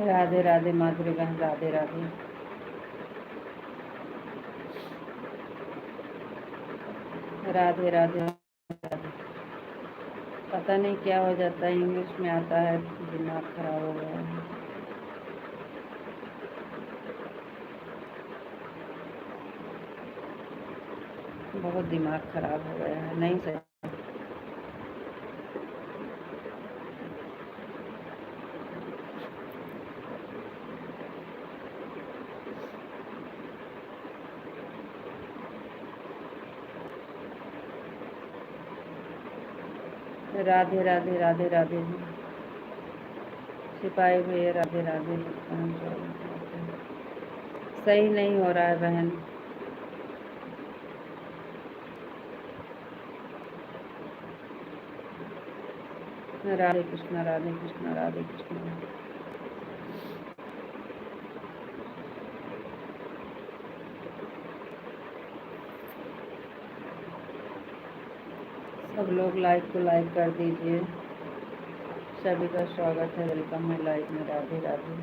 राधे राधे माधुरी बहन, राधे राधे। राधे राधे राधे। पता नहीं क्या हो जाता है, इंग्लिश में आता है, दिमाग खराब हो गया है। बहुत दिमाग खराब हो गया है, नहीं सही। राधे राधे राधे राधे जी। सिपाही भैया, राधे राधे। सही नहीं हो रहा है बहन। राधे कृष्णा, राधे कृष्णा, राधे कृष्णा। सब लोग लाइक को लाइक कर दीजिए। सभी का स्वागत है, वेलकम है लाइक में। राधे राधे।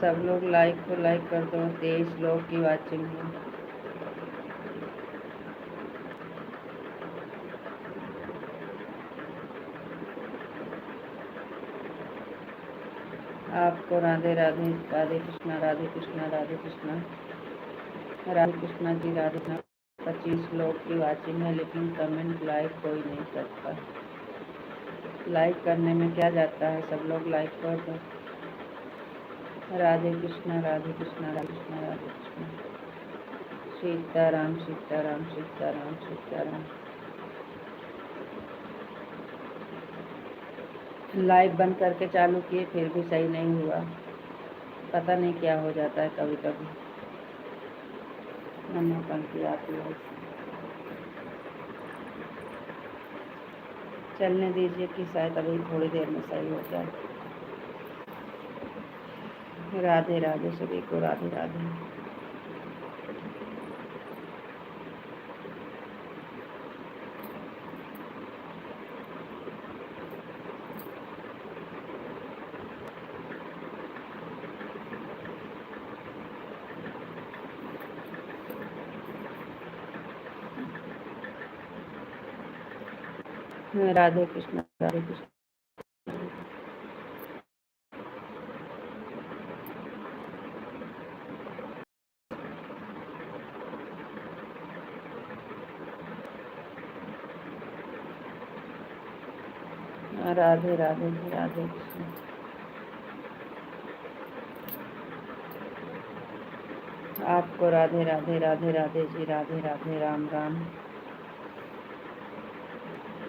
सब लोग लाइक को लाइक कर दो। 23 लोग की वाचिंग है। आपको राधे राधे, राधे कृष्णा, राधे कृष्णा, राधे कृष्णा, राधे कृष्णा जी, राधे कृष्णा। 25 लोग की वाचिंग है, लेकिन कमेंट लाइक कोई नहीं करता। लाइक करने में क्या जाता है, सब लोग लाइक कर दो। राधे कृष्णा, राधे कृष्णा, राधे कृष्णा, राधे कृष्णा। सीताराम, सीताराम, सीताराम, सीताराम। लाइव बंद करके चालू किए, फिर भी सही नहीं हुआ। पता नहीं क्या हो जाता है कभी कभी, नन्हापंथी आती है। चलने दीजिए कि शायद अभी थोड़ी देर में सही हो जाए। राधे राधे सभी को, राधे राधे। राधे कृष्ण, राधे कृष्ण। राधे राधे जी, राधे कृष्ण। आपको राधे राधे, राधे राधे जी, राधे राधे, राम राम।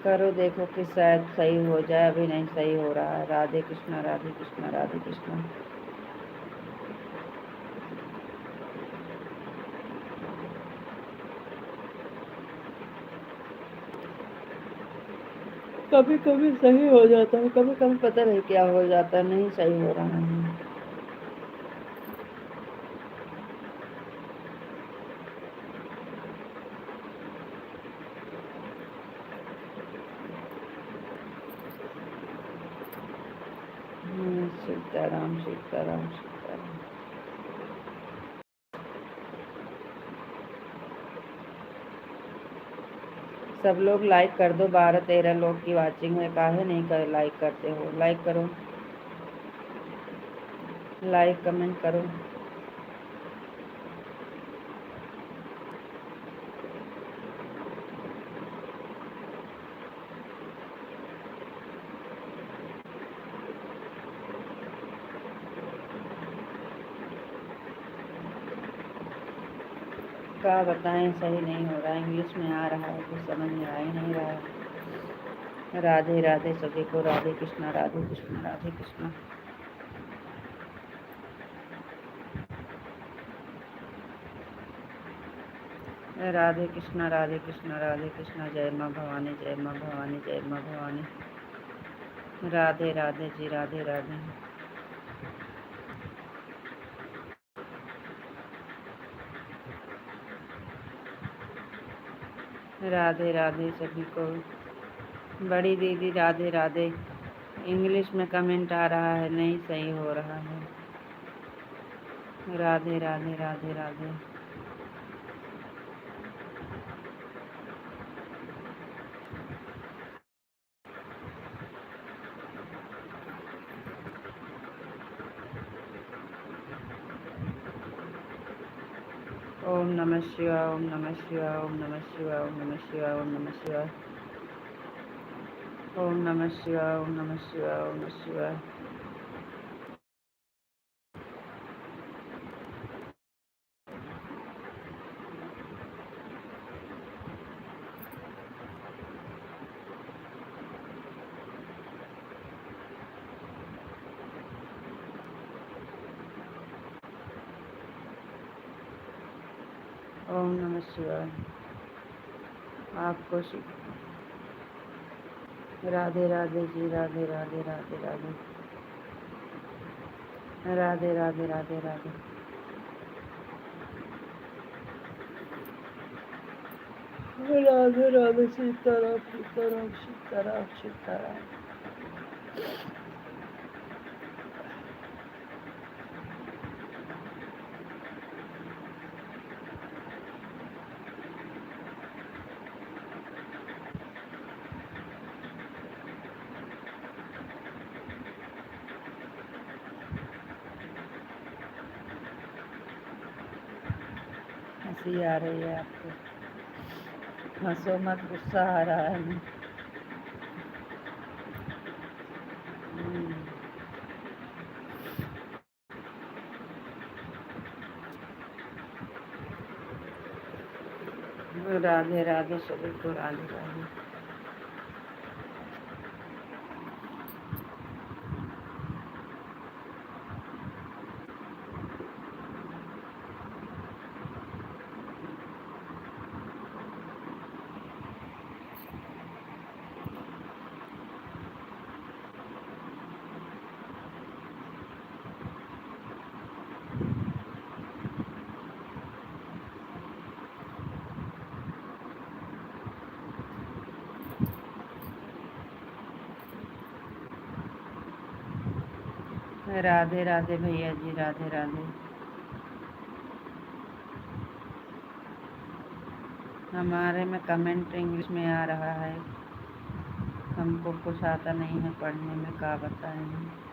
करो, देखो कि शायद सही हो जाए। अभी नहीं सही हो रहा है। राधे कृष्णा, राधे कृष्णा, राधे कृष्णा। कभी कभी सही हो जाता है, कभी कभी पता नहीं क्या हो जाता है, नहीं सही हो रहा है। सीताराम, सीताराम, सीताराम। सब लोग लाइक कर दो। 12-13 लोग की वाचिंग है, काहे नहीं कर लाइक करते हो? लाइक करो, लाइक कमेंट करो। क्या बताएं, सही नहीं हो रहा है। इंग्लिश में आ रहा है, कुछ समझ में आ ही नहीं रहा है। राधे राधे सभी को, राधे कृष्णा, राधे कृष्णा, राधे कृष्णा। राधे कृष्णा, राधे कृष्णा, राधे कृष्णा। जय माँ भवानी, जय माँ भवानी, जय माँ भवानी। राधे राधे जी, राधे राधे। राधे राधे सभी को। बड़ी दीदी राधे राधे। इंग्लिश में कमेंट आ रहा है, नहीं सही हो रहा है। राधे राधे राधे राधे। ओम नमः शिवाय, ओम नमः शिवाय, ओम नमः शिवाय, ओम नमः शिवाय, ओम नमः शिवाय, ओम नमः शिवाय, ओम नमः शिवाय, ओम नमः शिवाय। ओम नमः शिवाय। आपको राधे राधे जी, राधे राधे राधे राधे। राधे राधे राधे राधे। राधे राधे सीताराम सीताराम सीताराम सीताराम। हंसी आ रही है आपको? हंसो मत, गुस्सा आ रहा है। राधे राधे सभी को, राधे राधे। राधे राधे भैया जी, राधे राधे। हमारे में कमेंट इंग्लिश में आ रहा है, हमको कुछ आता नहीं है पढ़ने में, क्या बताएं।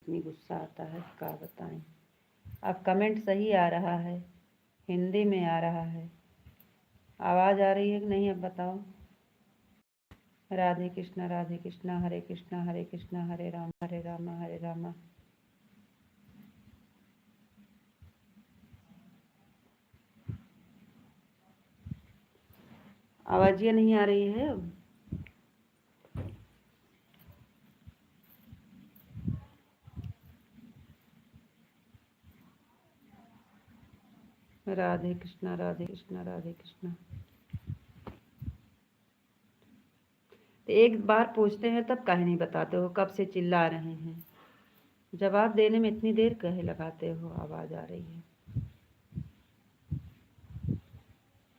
इतनी गुस्सा आता है क्या बताएं। अब कमेंट सही आ रहा है, हिंदी में आ रहा है, आवाज़ आ रही है कि नहीं अब बताओ। राधे कृष्णा हरे कृष्णा हरे कृष्णा हरे राम हरे राम। आवाज़ ये नहीं आ रही है अब। राधे कृष्णा राधे कृष्णा राधे कृष्णा। तो एक बार पूछते हैं तब काहे नहीं बताते हो, कब से चिल्ला रहे हैं, जवाब देने में इतनी देर कहे लगाते हो। आवाज़ आ रही है,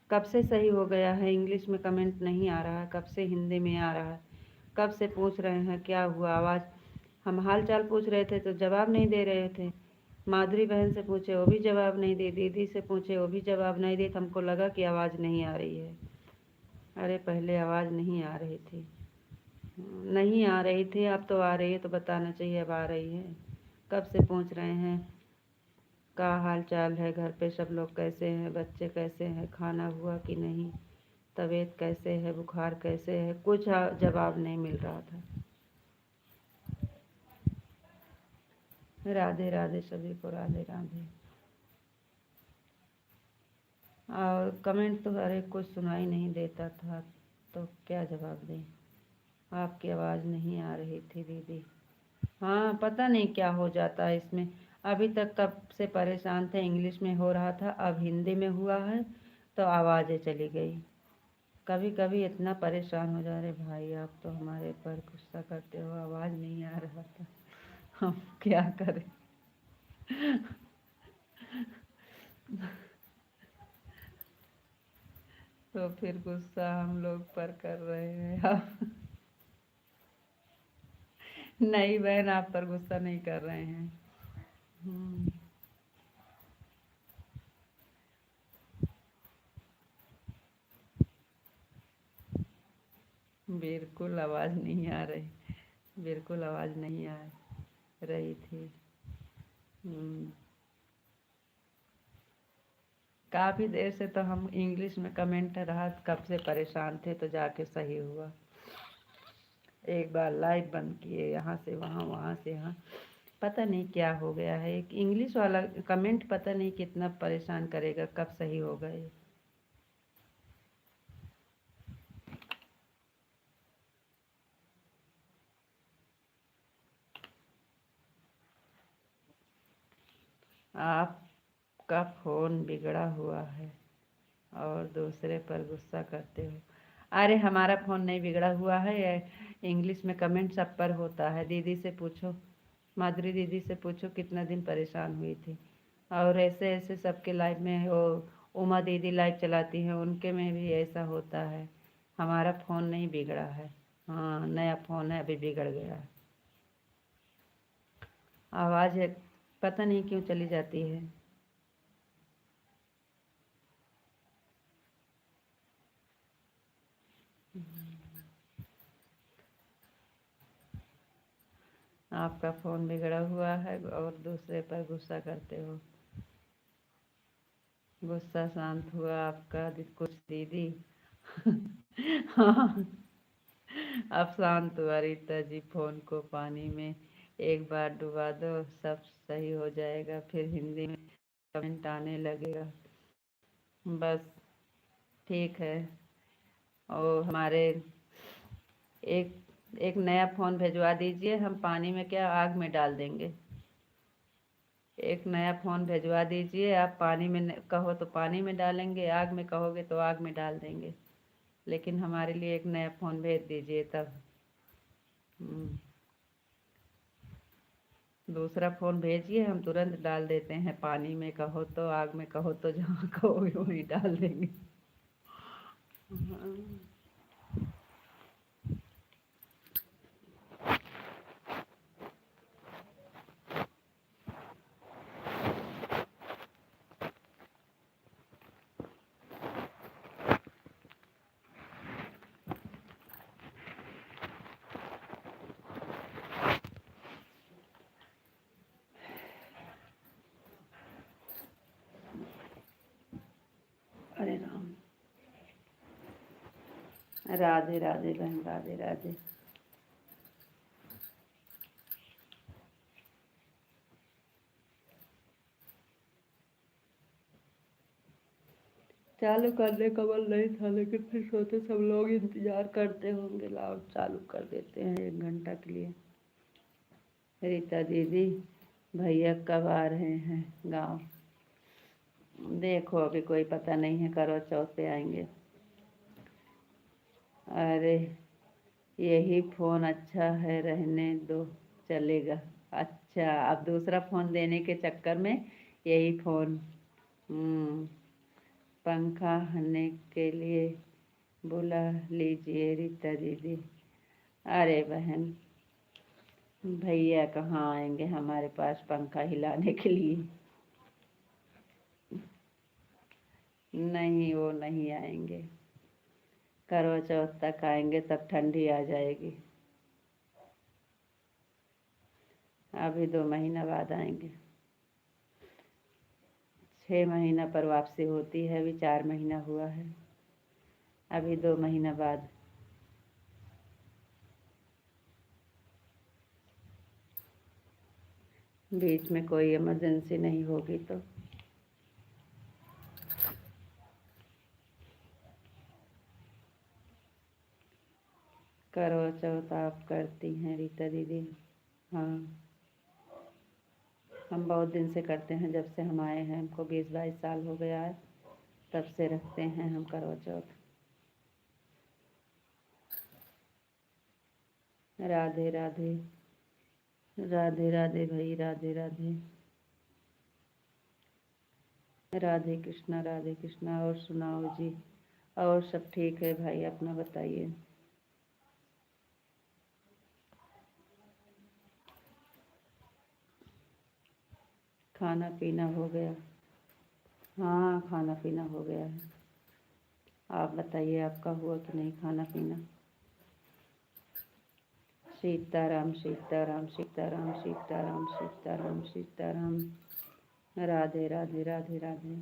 कब से सही हो गया है, इंग्लिश में कमेंट नहीं आ रहा है, कब से हिंदी में आ रहा है, कब से पूछ रहे हैं क्या हुआ। आवाज़, हम हाल चाल पूछ रहे थे तो जवाब नहीं दे रहे थे। माधुरी बहन से पूछे वो भी जवाब नहीं दी, दीदी से पूछे वो भी जवाब नहीं दी, तो हमको लगा कि आवाज़ नहीं आ रही है। अरे पहले आवाज़ नहीं आ रही थी, नहीं आ रही थी, अब तो आ रही है, तो बताना चाहिए अब आ रही है। कब से पूछ रहे हैं क्या हाल चाल है, घर पे सब लोग कैसे हैं, बच्चे कैसे हैं, खाना हुआ कि नहीं, तबीयत कैसे है, बुखार कैसे है, कुछ जवाब नहीं मिल रहा था। राधे राधे सभी को, राधे राधे। और कमेंट तो हर एक कुछ सुनाई नहीं देता था, तो क्या जवाब दें। आपकी आवाज़ नहीं आ रही थी दीदी। हाँ पता नहीं क्या हो जाता है इसमें। अभी तक कब से परेशान थे, इंग्लिश में हो रहा था, अब हिंदी में हुआ है तो आवाज़ें चली गई। कभी कभी इतना परेशान हो जा रहे भाई, आप तो हमारे पर गुस्सा करते हो, आवाज़ नहीं आ रहा था, हम क्या करें। तो फिर गुस्सा हम लोग पर कर रहे हैं आप। नहीं बहन, आप पर गुस्सा नहीं कर रहे हैं। हम्म, बिल्कुल आवाज़ नहीं आ रही, बिल्कुल आवाज़ नहीं आ रही थी। हम्म, काफ़ी देर से तो हम इंग्लिश में कमेंट रहा, कब से परेशान थे, तो जाके सही हुआ। एक बार लाइव बंद किए, यहाँ से वहाँ वहाँ से यहाँ, पता नहीं क्या हो गया है। एक इंग्लिश वाला कमेंट पता नहीं कितना परेशान करेगा, कब सही होगा ये। आपका फ़ोन बिगड़ा हुआ है और दूसरे पर गुस्सा करते हो। अरे हमारा फ़ोन नहीं बिगड़ा हुआ है, ये इंग्लिश में कमेंट सब पर होता है। दीदी से पूछो, माधुरी दीदी से पूछो कितना दिन परेशान हुई थी। और ऐसे ऐसे सबके लाइफ में, वो उमा दीदी लाइव चलाती हैं, उनके में भी ऐसा होता है। हमारा फ़ोन नहीं बिगड़ा है, हाँ नया फ़ोन है, अभी बिगड़ गया है। आवाज़ है, पता नहीं क्यों चली जाती है। आपका फ़ोन बिगड़ा हुआ है और दूसरे पर गुस्सा करते हो। गुस्सा शांत हुआ आपका कुछ दीदी। हाँ, अब शांत हुआ रीता जी। फ़ोन को पानी में एक बार डुबा दो, सब सही हो जाएगा, फिर हिंदी में कमेंट आने लगेगा। बस ठीक है। और हमारे एक एक नया फ़ोन भिजवा दीजिए, हम पानी में क्या आग में डाल देंगे। एक नया फ़ोन भिजवा दीजिए, आप पानी में कहो तो पानी में डालेंगे, आग में कहोगे तो आग में डाल देंगे, लेकिन हमारे लिए एक नया फ़ोन भेज दीजिए तब। हम्म, दूसरा फ़ोन भेजिए, हम तुरंत डाल देते हैं पानी में, कहो तो आग में, कहो तो जहाँ कहोगे वहीं डाल देंगे। हाँ। राधे राधे बहन, राधे राधे। चालू करने का मन नहीं था, लेकिन फिर सोचे सब लोग इंतजार करते होंगे, लाओ चालू कर देते हैं 1 घंटा के लिए। रीता दीदी, भैया कब आ रहे हैं गांव? देखो अभी कोई पता नहीं है, करवा चौथ पे आएंगे। अरे यही फ़ोन अच्छा है, रहने दो चलेगा। अच्छा, अब दूसरा फ़ोन देने के चक्कर में यही फ़ोन। पंखा हने के लिए बुला लीजिए रीता दीदी। अरे बहन, भैया कहाँ आएंगे हमारे पास पंखा हिलाने के लिए? नहीं, वो नहीं आएंगे। करवा चौथ तक आएंगे, तब ठंडी आ जाएगी। अभी 2 महीना बाद आएंगे। 6 महीना पर वापसी होती है, अभी 4 महीना हुआ है, अभी 2 महीना बाद। बीच में कोई इमरजेंसी नहीं होगी तो। करवा चौथ आप करती हैं रीता दीदी? हाँ, हम बहुत दिन से करते हैं, जब से हम आए हैं, हमको 20-22 साल हो गया है, तब से रखते हैं हम करवा चौथ। राधे राधे, राधे राधे भाई, राधे राधे। राधे कृष्णा, राधे कृष्णा। और सुनाओ जी? और सब ठीक है भाई, अपना बताइए। खाना पीना हो गया? हाँ, खाना पीना हो गया है। आप बताइए, आपका हुआ कि नहीं खाना पीना? सीताराम सीताराम सीताराम सीताराम सीताराम सीताराम। राधे राधे, राधे राधे।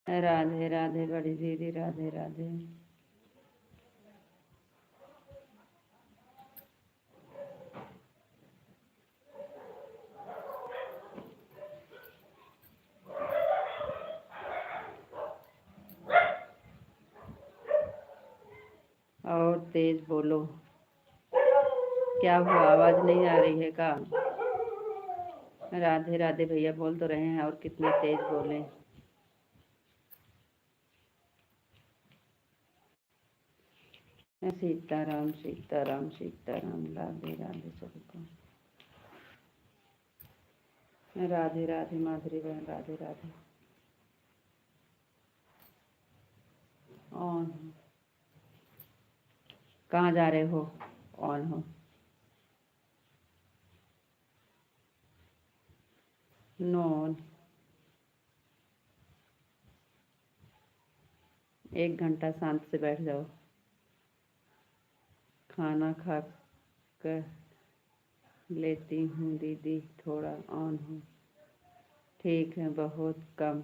राधे राधे बड़ी दीदी, राधे राधे। और तेज बोलो। क्या हुआ, आवाज नहीं आ रही है का? राधे राधे भैया बोल तो रहे हैं, और कितना तेज बोले? सीताराम सीताराम सीताराम, राधे राधे सबको। राधे राधे माधुरी बहन, राधे राधे। ऑन हो। कहाँ जा रहे हो? ऑन हो। Know on. 1 घंटा शांत से बैठ जाओ। खाना खा कर लेती हूँ दीदी, थोड़ा ऑन हो। ठीक है, बहुत कम।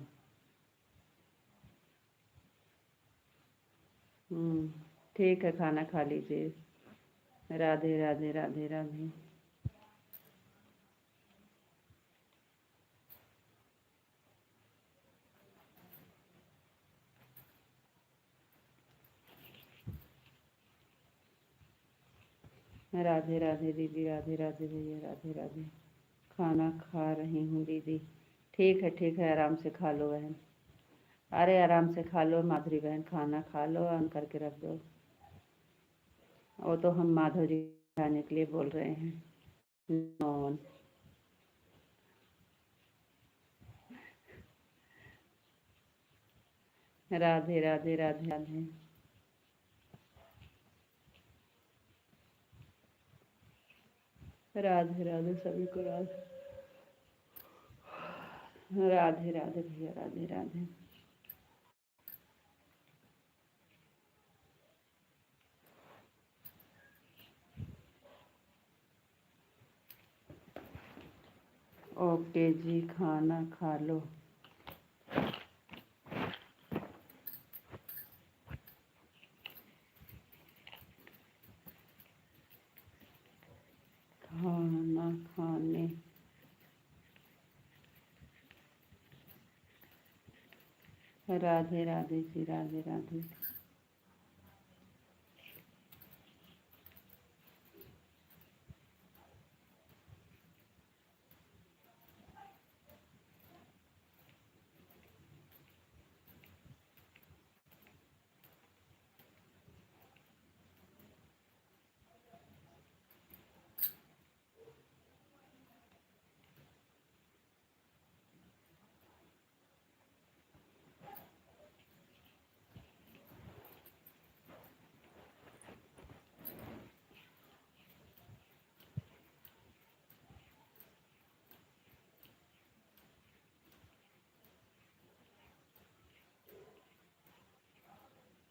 ठीक है, खाना खा लीजिए। राधे राधे, राधे राधे। राधे राधे दीदी, राधे राधे भैया, राधे राधे। खाना खा रही हूँ दीदी। ठीक है, आराम से खा लो बहन। अरे आराम से खा लो माधुरी बहन, खाना खा लो, ऑन करके रख दो। वो तो हम माधव जी खाने के लिए बोल रहे हैं। ऑन। राधे राधे, राधे राधे। राधे राधे सभी को, राधे राधे राधे भैया, राधे राधे। ओके जी, खाना खा लो। खाना खाने। राधे राधे जी, राधे राधे।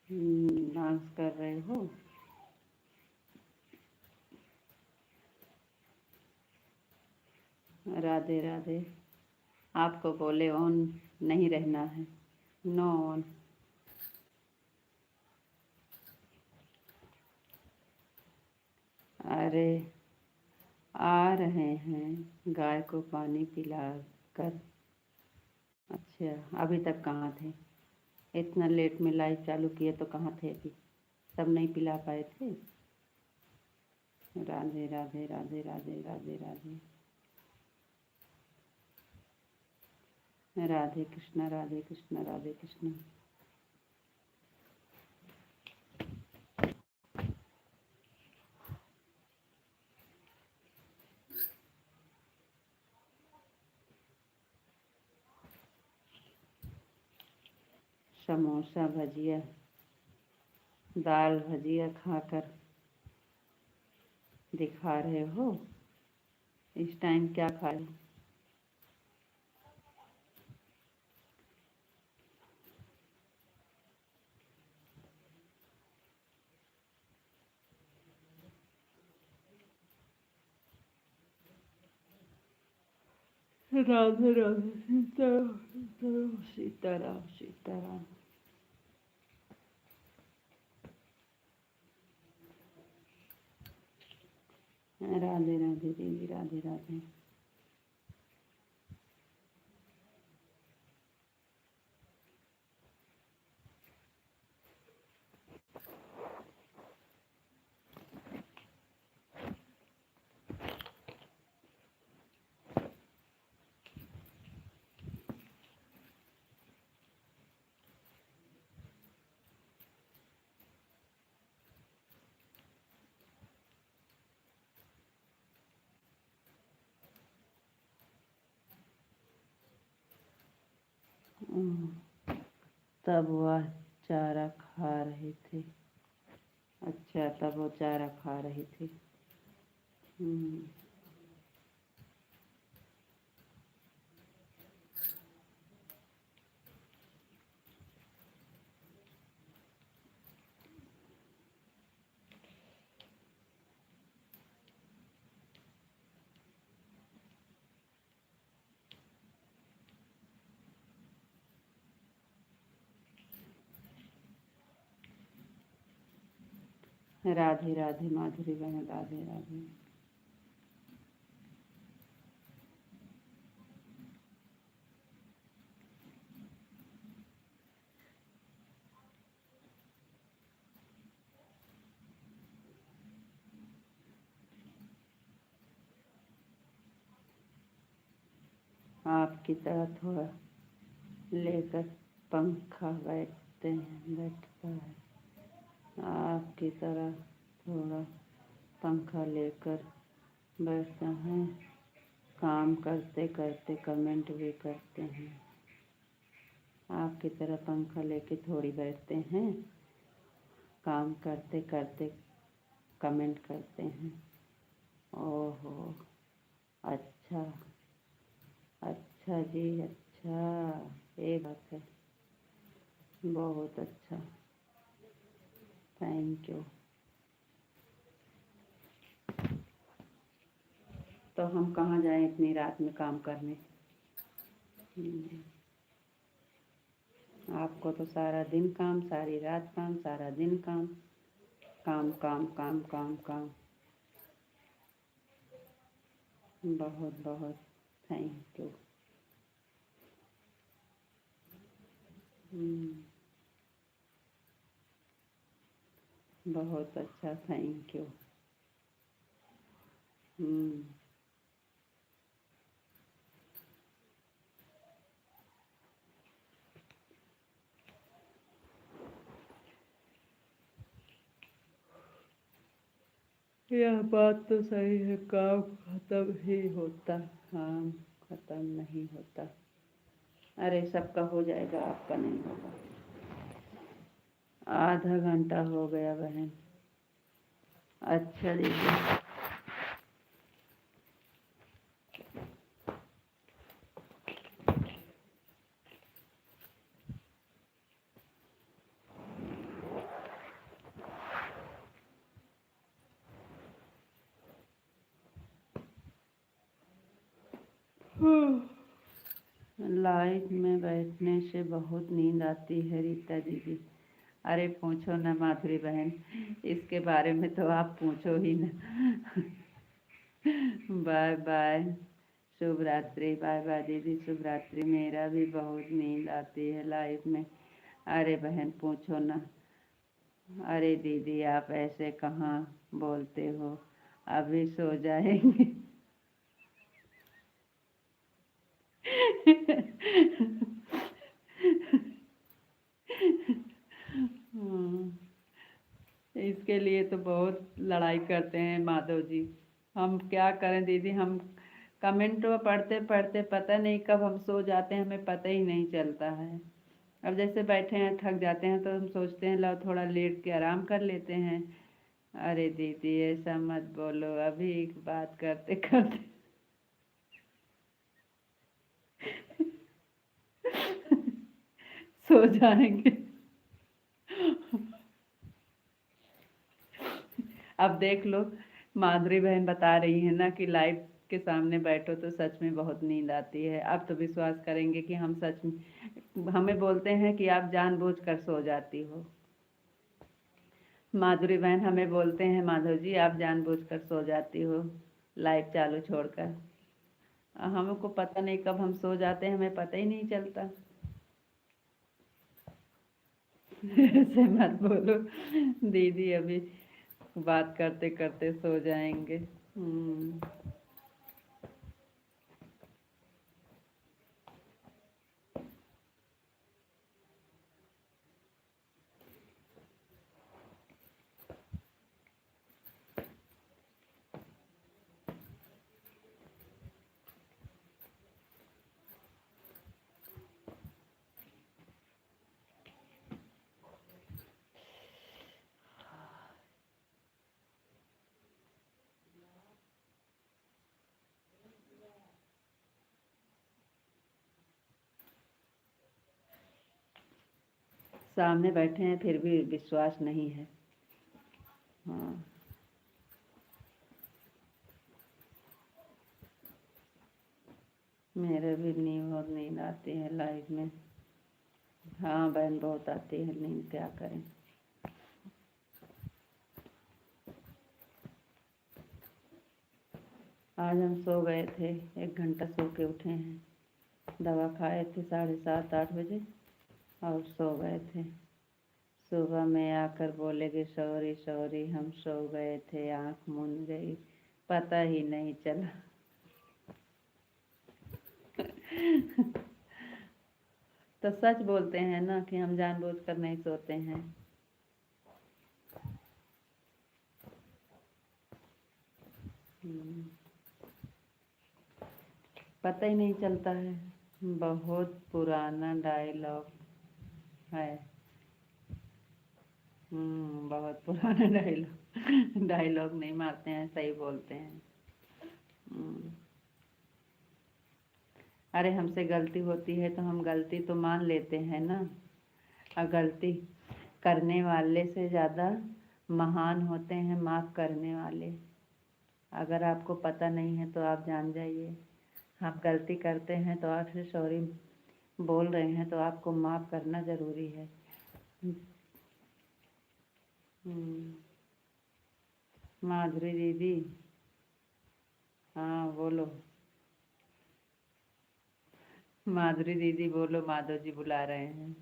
डांस कर रहे हो? राधे राधे। आपको बोले ऑन नहीं रहना है। Know on. अरे आ रहे हैं गाय को पानी पिला कर। अच्छा, अभी तक कहाँ थे? इतना लेट में लाइव चालू किए तो कहाँ थे अभी? तब नहीं पिला पाए थे? राधे राधे राधे राधे राधे राधे। राधे कृष्णा, राधे कृष्णा, राधे कृष्णा। समोसा भजिया, दाल भजिया खाकर दिखा रहे हो? इस टाइम क्या खाए? राधे राधे, सीताराम सीताराम सीताराम सीताराम। राधे राधे देवी, राधे राधे। तब वह चारा खा रहे थे। अच्छा, तब वो चारा खा रहे थे। राधे राधे माधुरी बहन, राधे राधे। आपकी तरह थोड़ा लेकर पंखा बैठता है। आपकी तरह थोड़ा पंखा लेकर बैठता है। काम करते करते कमेंट भी करते हैं। आपकी तरह पंखा लेके थोड़ी बैठते हैं। काम करते करते कमेंट करते हैं। ओहो, अच्छा अच्छा जी, अच्छा। ये बात है। बहुत अच्छा। Thank you. तो हम कहाँ जाएं इतनी रात में काम करने। आपको तो सारा दिन काम, सारी रात काम, सारा दिन काम, काम काम काम काम काम। बहुत बहुत थैंक यू। बहुत अच्छा, थैंक यू। यह बात तो सही है, काम खत्म ही होता, काम खत्म नहीं होता। अरे सबका हो जाएगा, आपका नहीं होगा। आधा घंटा हो गया बहन। अच्छा दीदी। लाइट में बैठने से बहुत नींद आती है रीता दीदी। अरे पूछो ना माधुरी बहन, इसके बारे में तो आप पूछो ही ना। बाय बाय, शुभ रात्रि। बाय बाय दीदी, शुभ रात्रि। मेरा भी बहुत नींद आती है लाइफ में। अरे बहन पूछो ना। अरे दीदी आप ऐसे कहाँ बोलते हो, अभी सो जाएंगे। इसके लिए तो बहुत लड़ाई करते हैं माधव जी। हम क्या करें दीदी, हम कमेंट तो पढ़ते पढ़ते पता नहीं कब हम सो जाते हैं, हमें पता ही नहीं चलता है। अब जैसे बैठे हैं, थक जाते हैं, तो हम सोचते हैं लो थोड़ा लेट के आराम कर लेते हैं। अरे दीदी ऐसा मत बोलो, अभी एक बात करते करते सो जाएंगे। अब देख लो, माधुरी बहन बता रही है ना कि लाइट के सामने बैठो तो सच में बहुत नींद आती है। अब तो विश्वास करेंगे कि हम सच में, हमें बोलते हैं कि आप जानबूझकर सो जाती हो। माधुरी बहन हमें बोलते हैं, माधव जी आप जानबूझकर सो जाती हो लाइट चालू छोड़कर। हमको पता नहीं कब हम सो जाते हैं, हमें पता ही नहीं चलता। ऐसे मत बोलो दीदी, अभी बात करते करते सो जाएंगे। सामने बैठे हैं फिर भी विश्वास नहीं है। हाँ मेरे भी नींद आती है लाइफ में। हाँ बहन बहुत आती है नींद, क्या करें। आज हम सो गए थे, 1 घंटा सो के उठे हैं। दवा खाए थे 7:30-8 बजे और सो गए थे। सुबह में आकर बोलेगे सॉरी सॉरी, हम सो गए थे, आँख मूंद गई, पता ही नहीं चला। तो सच बोलते हैं ना कि हम जानबूझकर नहीं सोते हैं। पता ही नहीं चलता है। बहुत पुराना डायलॉग है। बहुत पुराना डायलॉग। डायलॉग नहीं मारते हैं, सही बोलते हैं। अरे हमसे गलती होती है तो हम गलती तो मान लेते हैं ना। और गलती करने वाले से ज़्यादा महान होते हैं माफ़ करने वाले। अगर आपको पता नहीं है तो आप जान जाइए। आप गलती करते हैं तो आपसे सॉरी बोल रहे हैं तो आपको माफ़ करना ज़रूरी है। माधुरी दीदी, हाँ बोलो। माधुरी दीदी बोलो, माधव जी बुला रहे हैं।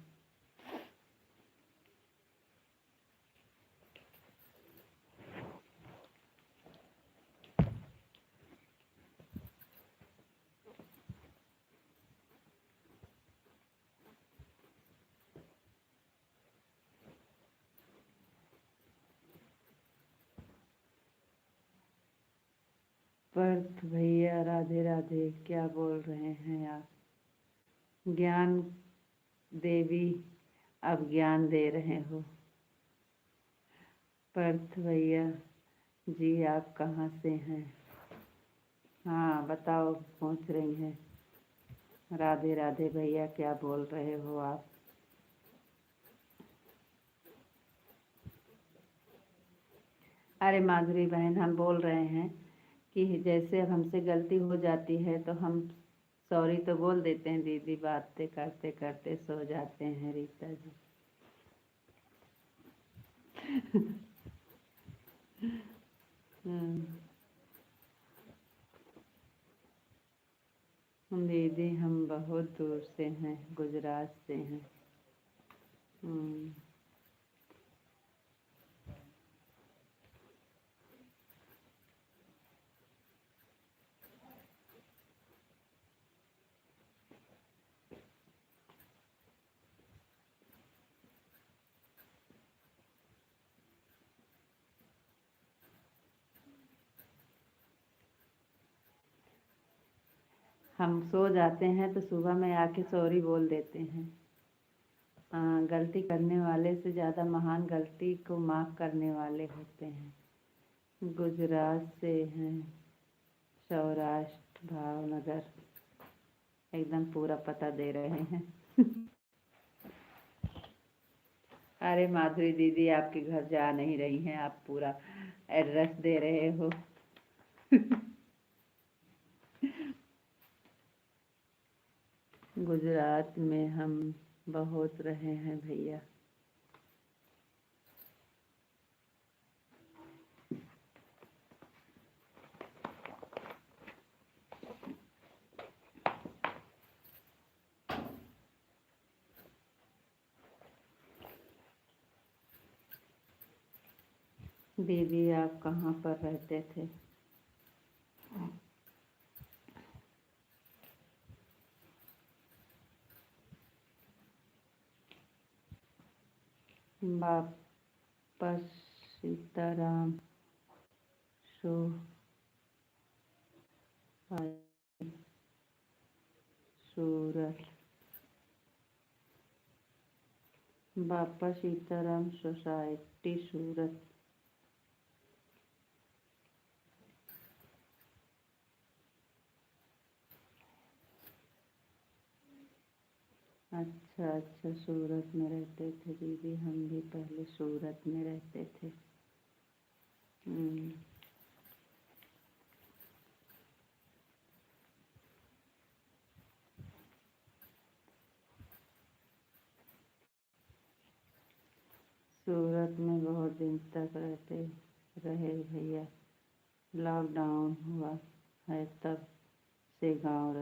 पर्थ भैया राधे राधे, क्या बोल रहे हैं आप? ज्ञान देवी, अब ज्ञान दे रहे हो। पर्थ भैया जी, आप कहाँ से हैं? हाँ बताओ, पूछ रही हैं। राधे राधे भैया, क्या बोल रहे हो आप? अरे माधुरी बहन, हम बोल रहे हैं कि जैसे अब हमसे गलती हो जाती है तो हम सॉरी तो बोल देते हैं दीदी, बातें करते करते सो जाते हैं रीता जी। दीदी हम बहुत दूर से हैं, गुजरात से हैं। हम्म, हम सो जाते हैं तो सुबह में आके सॉरी बोल देते हैं। हाँ, गलती करने वाले से ज़्यादा महान गलती को माफ़ करने वाले होते हैं। गुजरात से हैं, सौराष्ट्र, भावनगर, एकदम पूरा पता दे रहे हैं। अरे माधुरी दीदी, आपके घर जा नहीं रही हैं, आप पूरा एड्रेस दे रहे हो। गुजरात में हम बहुत रहे हैं भैया। दीदी आप कहाँ पर रहते थे? वापस सीताराम शो सूरत, वापस सीताराम सोसाइटी सूरत। अच्छा अच्छा, सूरत में रहते थे दीदी, हम भी पहले सूरत में रहते थे। हम्म, सूरत में बहुत दिन तक रहते रहे भैया। लॉकडाउन हुआ है तब से गांव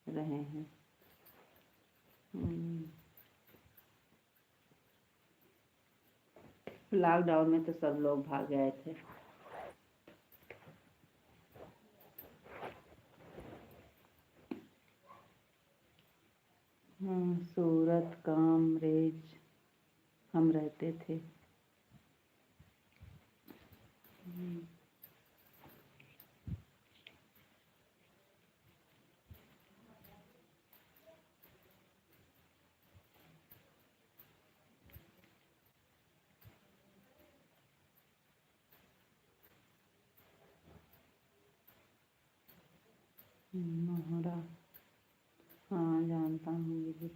रहे हैं। लॉकडाउन में तो सब लोग भाग गए थे। सूरत कामरेज हम रहते थे। मोहरा, हाँ जानता हूँ दीदी।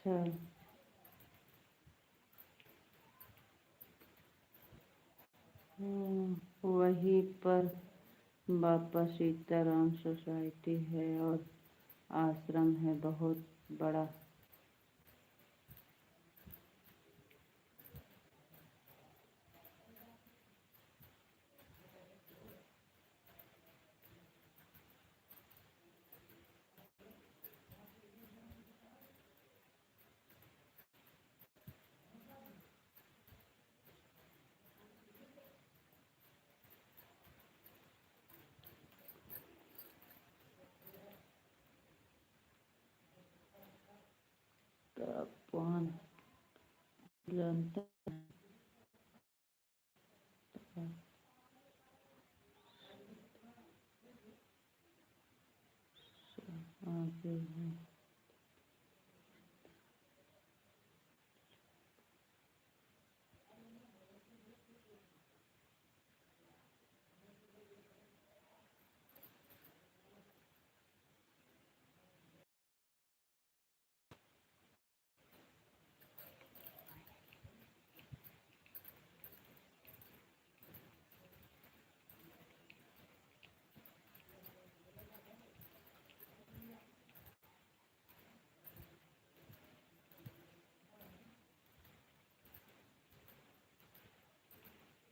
अच्छा, वहीं पर बाबा सीताराम सोसाइटी है और आश्रम है बहुत बड़ा। कौन जानता है? आगे है।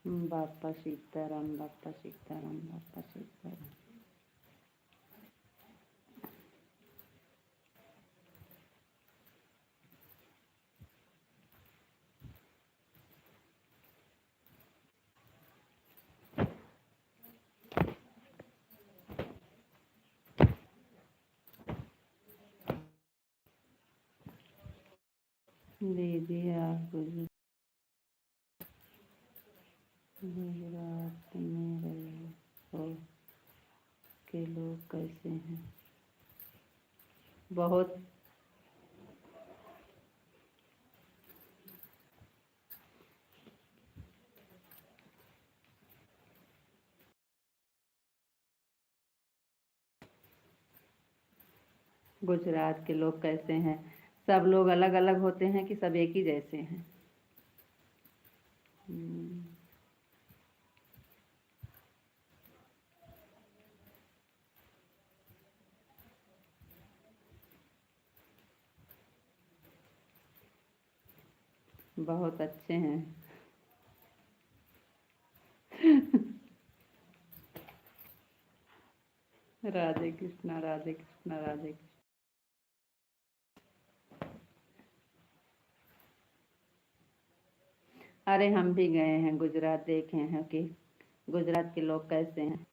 बापा सीताराम, बापा सीताराम, बापा सीताराम। दीदी आप गुजरात में रहे हो के लोग कैसे हैं? बहुत। गुजरात के लोग कैसे हैं? सब लोग अलग अलग होते हैं कि सब एक ही जैसे हैं? बहुत अच्छे हैं। राधे कृष्णा, राधे कृष्णा, राधे कृष्णा। अरे हम भी गए हैं गुजरात, देखे हैं कि गुजरात के लोग कैसे हैं।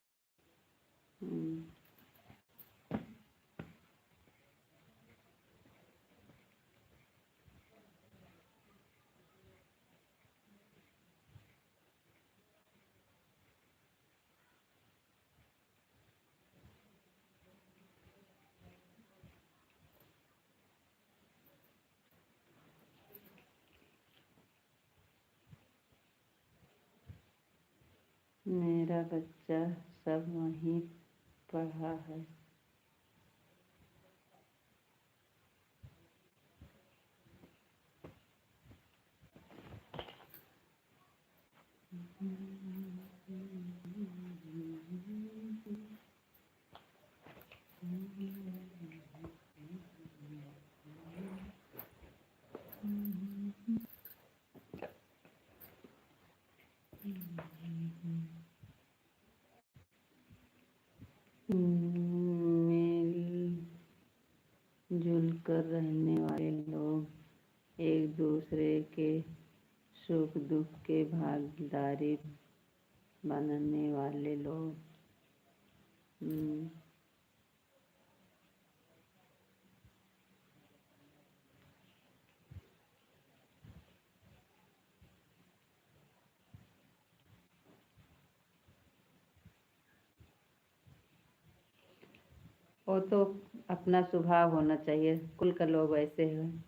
मेरा बच्चा सब वहीं पढ़ा है। मिल जुल कर रहने वाले लोग, एक दूसरे के सुख दुख के भागीदारी बनने वाले लोग। वो तो अपना स्वभाव होना चाहिए, कुल का लोग वैसे हैं।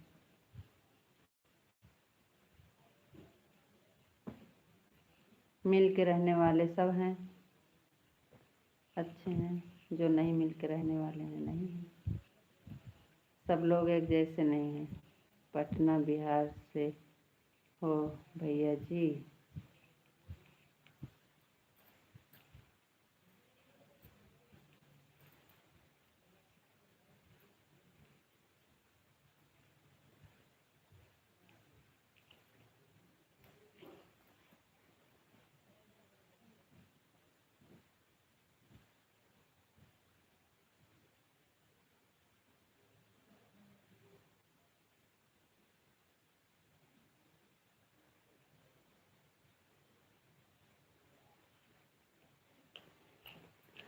मिल के रहने वाले सब हैं, अच्छे हैं। जो नहीं मिल के रहने वाले हैं नहीं हैं। सब लोग एक जैसे नहीं हैं। पटना बिहार से हो भैया जी।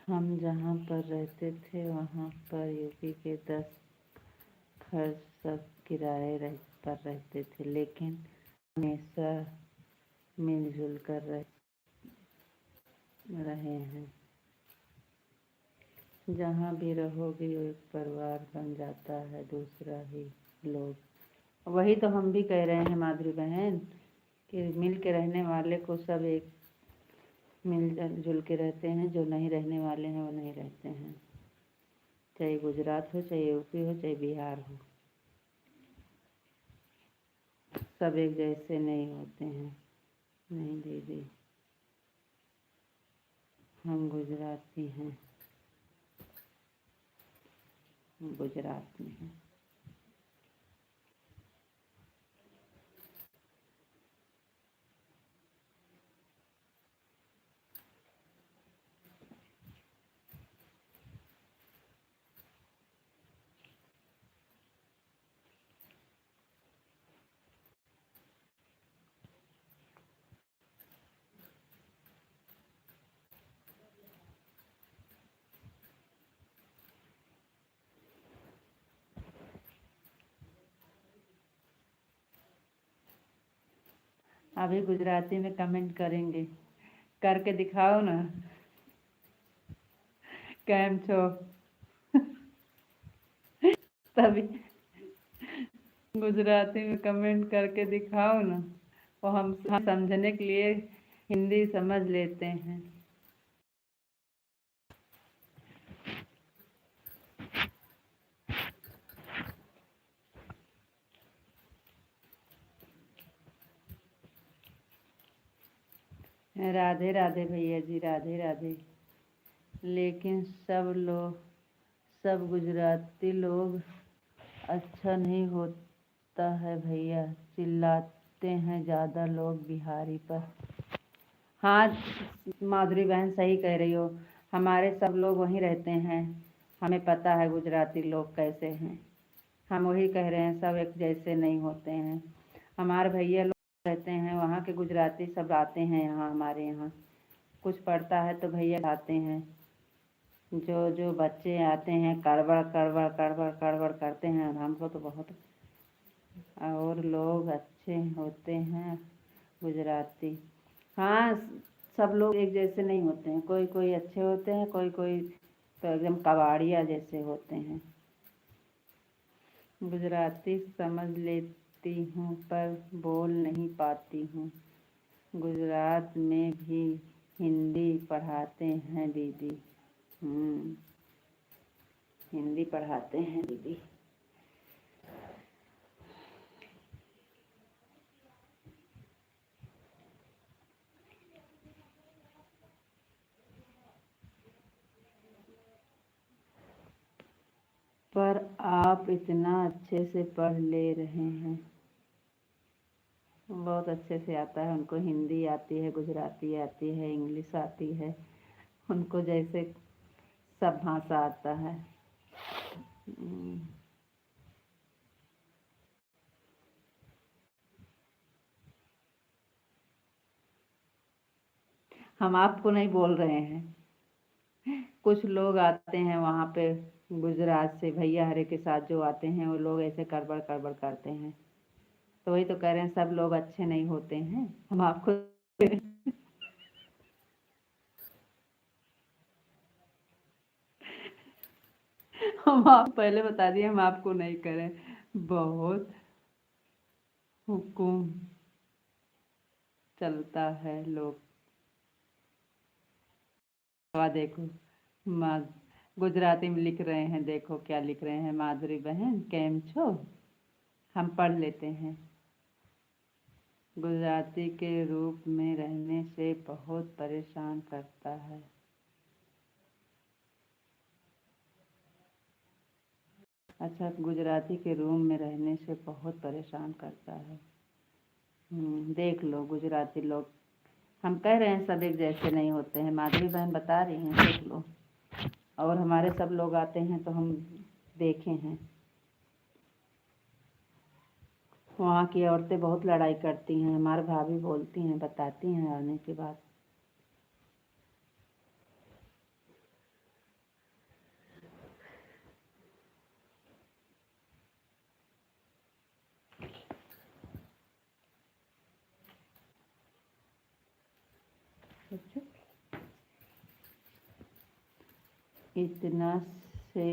हम जहाँ पर रहते थे वहाँ पर यूपी के 10 घर सब किराए पर रहते थे, लेकिन हमेशा मिलजुल कर रहे हैं। जहाँ भी रहोगे एक परिवार बन जाता है, दूसरा ही लोग। वही तो हम भी कह रहे हैं माधुरी बहन कि मिल के रहने वाले को सब एक मिल जुल के रहते हैं, जो नहीं रहने वाले हैं वो नहीं रहते हैं। चाहे गुजरात हो, चाहे यूपी हो, चाहे बिहार हो, सब एक जैसे नहीं होते हैं। नहीं दीदी, हम गुजराती हैं, हम गुजरात में हैं। अभी गुजराती में कमेंट करेंगे, करके दिखाओ ना। कैम छो तभी गुजराती में कमेंट करके दिखाओ ना, वो हम समझने के लिए हिंदी समझ लेते हैं। राधे राधे भैया जी, राधे राधे। लेकिन सब गुजराती लोग अच्छा नहीं होता है भैया, चिल्लाते हैं ज़्यादा लोग बिहारी पर। हाँ माधुरी बहन सही कह रही हो, हमारे सब लोग वहीं रहते हैं, हमें पता है गुजराती लोग कैसे हैं। हम वही कह रहे हैं, सब एक जैसे नहीं होते हैं। हमारे भैया लोग रहते हैं वहाँ के, गुजराती सब आते हैं यहाँ हमारे यहाँ, कुछ पड़ता है तो भैया आते हैं। जो जो बच्चे आते हैं कड़बड़ कड़बड़ कड़बड़ कड़बड़ करते हैं, और हमको तो बहुत। और लोग अच्छे होते हैं गुजराती। हाँ, सब लोग एक जैसे नहीं होते हैं, कोई कोई अच्छे होते हैं, कोई कोई तो एकदम कबाड़िया जैसे होते हैं। गुजराती समझ लेती हूँ पर बोल नहीं पाती हूँ। गुजरात में भी हिंदी पढ़ाते हैं दीदी। हिंदी पढ़ाते हैं दीदी। पर आप इतना अच्छे से पढ़ ले रहे हैं। बहुत अच्छे से आता है उनको, हिंदी आती है, गुजराती आती है, इंग्लिश आती है, उनको जैसे सब भाषा आता है। हम आपको नहीं बोल रहे हैं, कुछ लोग आते हैं वहाँ पे गुजरात से, भैया हरे के साथ जो आते हैं वो लोग ऐसे गड़बड़ गड़बड़ करते हैं। तो वही तो कह रहे हैं, सब लोग अच्छे नहीं होते हैं। हम आपको हम आप पहले बता दिए, हम आपको नहीं करें। बहुत हुकुम चलता है लोग। देखो माँ गुजराती में लिख रहे हैं, देखो क्या लिख रहे हैं। माधुरी बहन केम छो। हम पढ़ लेते हैं। गुजराती के रूप में रहने से बहुत परेशान करता है। अच्छा, गुजराती के रूम में रहने से बहुत परेशान करता है। देख लो गुजराती लोग, हम कह रहे हैं सब एक जैसे नहीं होते हैं, माधुरी बहन बता रही हैं, देख लो। और हमारे सब लोग आते हैं तो हम देखे हैं, वहाँ की औरतें बहुत लड़ाई करती हैं, हमारी भाभी बोलती हैं, बताती हैं आने के बाद। अच्छा, इतना से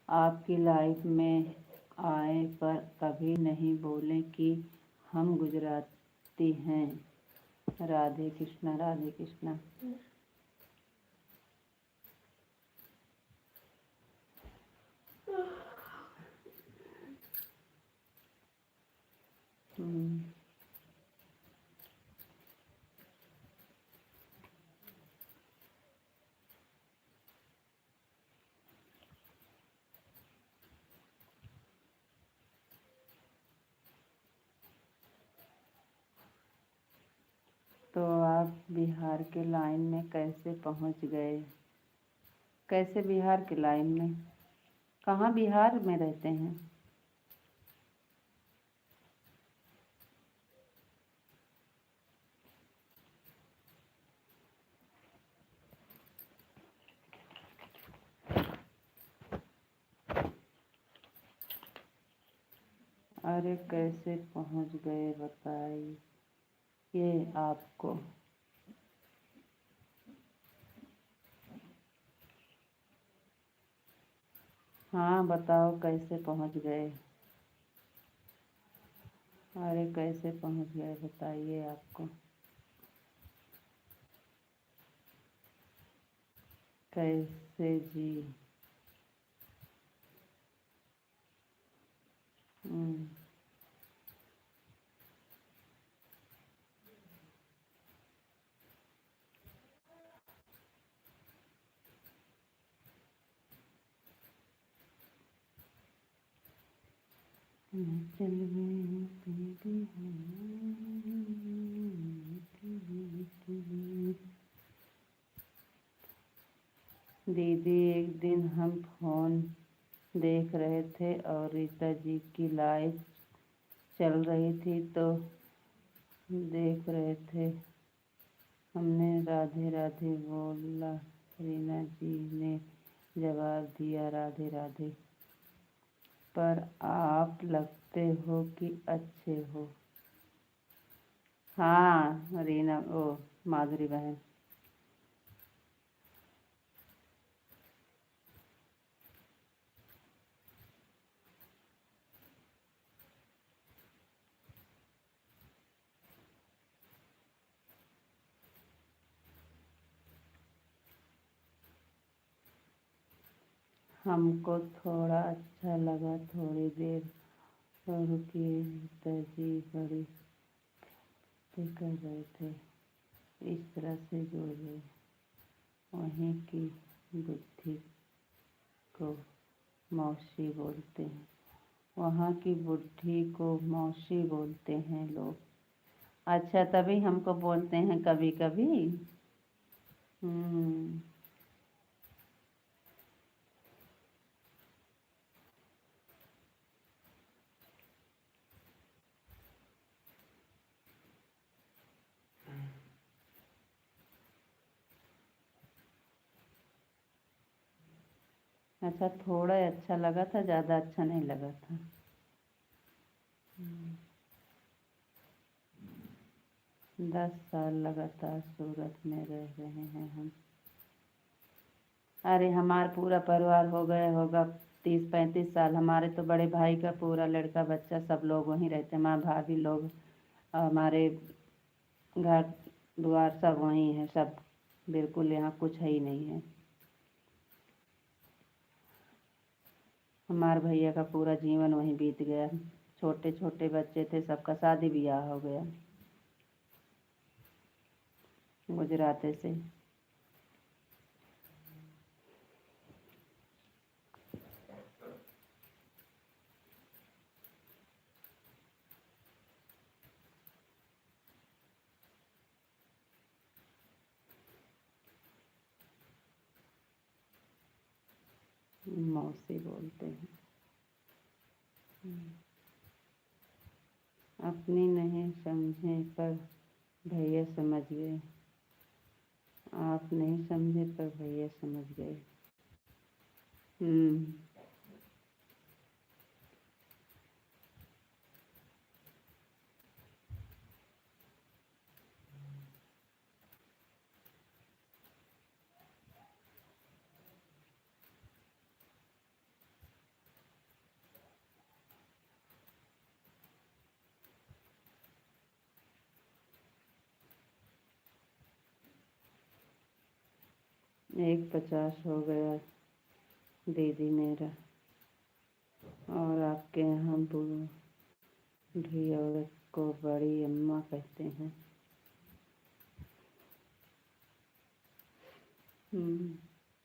आपकी लाइफ में आए पर कभी नहीं बोले कि हम गुजराती हैं। राधे कृष्णा, राधे कृष्णा। तो आप बिहार के लाइन में कैसे पहुंच गए? कैसे बिहार के लाइन में? कहाँ बिहार में रहते हैं? अरे कैसे पहुंच गए बताइए आपको। हाँ बताओ कैसे पहुंच गए। अरे कैसे पहुंच गए बताइए आपको। कैसे जी? हम्म, चल में तेरी दीदी, एक दिन हम फोन देख रहे थे और रीता जी की लाइव चल रही थी तो देख रहे थे, हमने राधे राधे बोला, रीना जी ने जवाब दिया राधे राधे। पर आप लगते हो कि अच्छे हो। हाँ रीना, ओ माधुरी बहन। हमको थोड़ा अच्छा लगा, थोड़ी देर रुकिए, जी बड़ी बातें कर रहे थे, इस तरह से जुड़ गए। वहीं की बुद्धि को मौसी बोलते हैं, वहाँ की बुद्धि को मौसी बोलते हैं लोग। अच्छा, तभी हमको बोलते हैं कभी कभी। हम्म। अच्छा, थोड़ा अच्छा लगा था, ज़्यादा अच्छा नहीं लगा था। 10 साल लगातार सूरत में रह रहे हैं हम। अरे हमारा पूरा परिवार हो गया होगा 30-35 साल। हमारे तो बड़े भाई का पूरा लड़का बच्चा सब लोग वहीं रहते हैं, माँ भाभी लोग, हमारे घर द्वार सब वहीं है सब। बिल्कुल यहाँ कुछ है ही नहीं है। हमारे भैया का पूरा जीवन वहीं बीत गया। छोटे छोटे बच्चे थे, सबका शादी ब्याह हो गया गुजराते से। मौसी बोलते हैं। अपनी नहीं समझे पर भैया समझ गए। आप नहीं समझे पर भैया समझ गए। एक 50 हो गया दीदी मेरा। और आपके यहाँ बूढ़ी औरत को बड़ी अम्मा कहते हैं।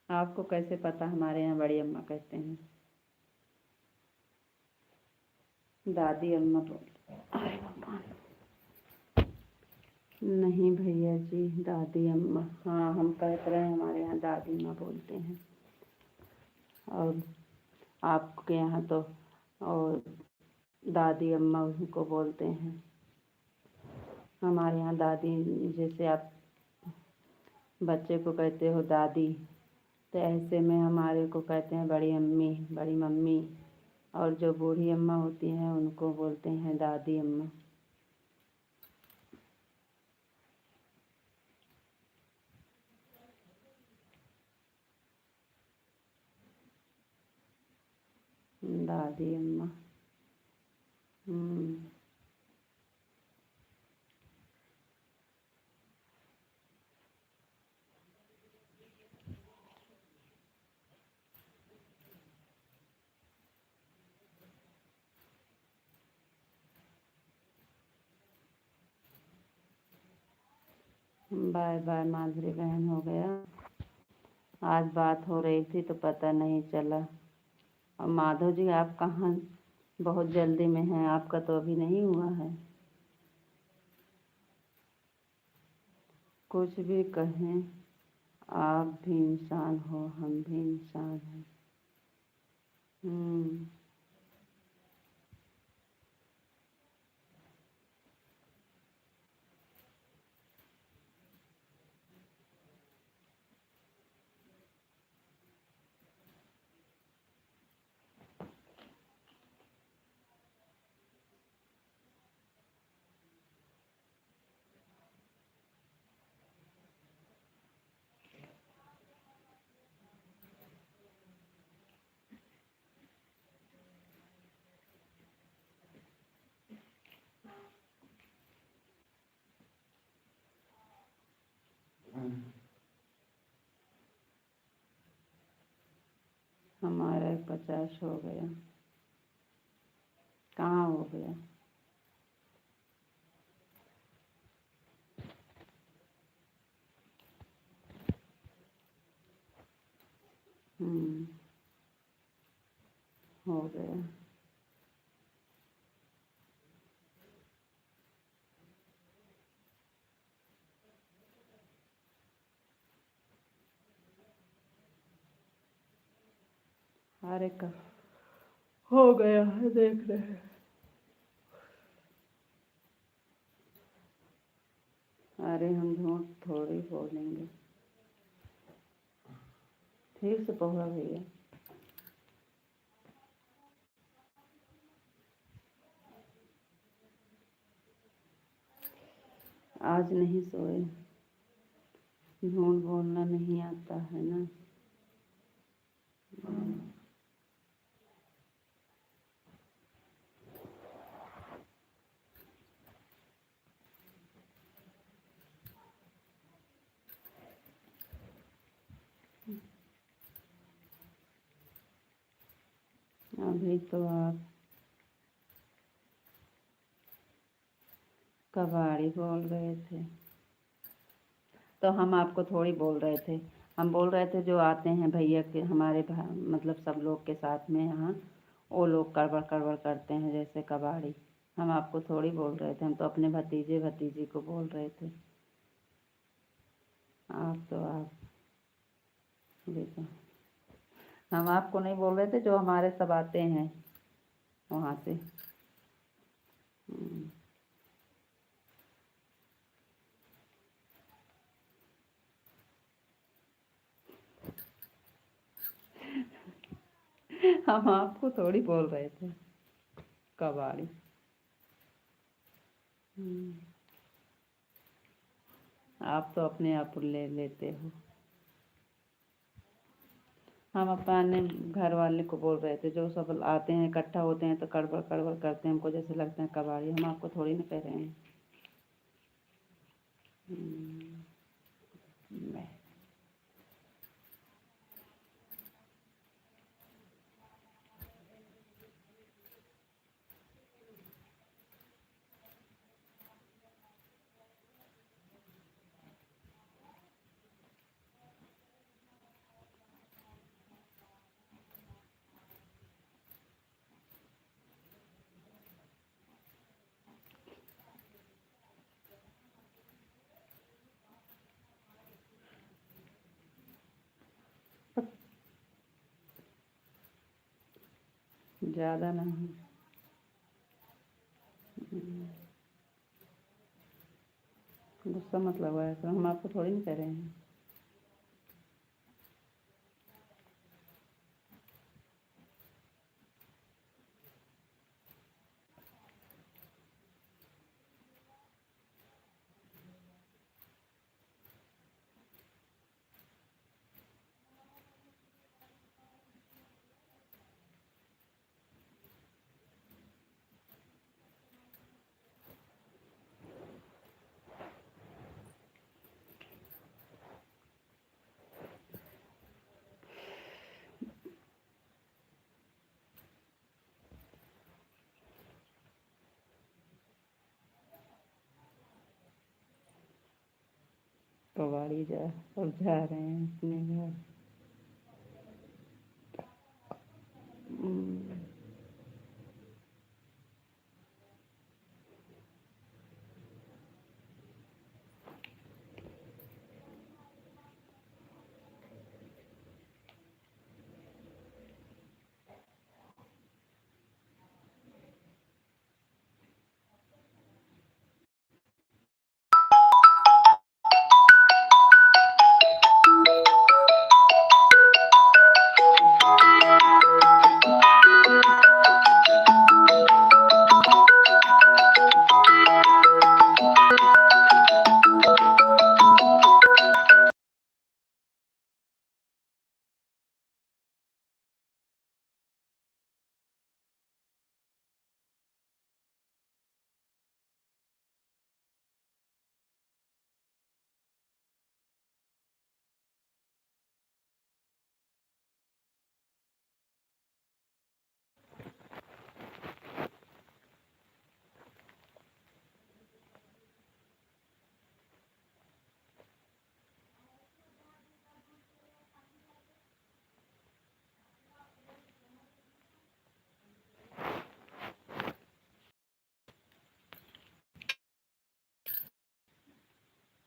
आपको कैसे पता हमारे यहाँ बड़ी अम्मा कहते हैं? दादी अम्मा बोलते। अरे भगवान, नहीं भैया जी, दादी अम्मा। हाँ, हम कहते रहे हमारे यहाँ दादी अम्मा बोलते हैं। और आपके यहाँ तो और दादी अम्मा उनको बोलते हैं। हमारे यहाँ दादी, जैसे आप बच्चे को कहते हो दादी, तो ऐसे में हमारे को कहते हैं बड़ी अम्मी, बड़ी मम्मी। और जो बूढ़ी अम्मा होती हैं उनको बोलते हैं दादी अम्मा। दादी अम्मा। बाय बाय माधुरी बहन, हो गया। आज बात हो रही थी तो पता नहीं चला। और माधव जी, आप कहाँ बहुत जल्दी में हैं? आपका तो अभी नहीं हुआ है। कुछ भी कहें, आप भी इंसान हो, हम भी इंसान हैं। हमारा 50 हो गया। कहाँ हो गया? हो गया। अरे का हो गया है, देख रहे हैं। अरे हम झूठ थोड़ी बोलेंगे। ठीक से पहुँचा भैया। आज नहीं सोए। झूठ बोलना नहीं आता है ना। अभी तो आप कबाड़ी बोल रहे थे तो हम आपको थोड़ी बोल रहे थे। हम बोल रहे थे जो आते हैं भैया के हमारे मतलब सब लोग के साथ में यहाँ, वो लोग कड़बड़ कड़बड़ करते हैं जैसे कबाड़ी। हम आपको थोड़ी बोल रहे थे, हम तो अपने भतीजे भतीजी को बोल रहे थे। आप देखो, हम आपको नहीं बोल रहे थे, जो हमारे सब आते हैं वहाँ से। हम आपको थोड़ी बोल रहे थे कबाड़ी। आप तो अपने आप ले लेते हो। हम अपने घर वाले को बोल रहे थे, जो सब आते हैं इकट्ठा होते हैं तो कड़बड़ कड़बड़ करते हैं, हमको जैसे लगते हैं कबाड़ी। हम आपको थोड़ी ना कह रहे हैं। मैं ज़्यादा नहीं। गुस्सा मत लगवाया करो, हम आपको थोड़ी ना कह रहे हैं। कबाड़ी जा और जा रहे हैं अपने घर।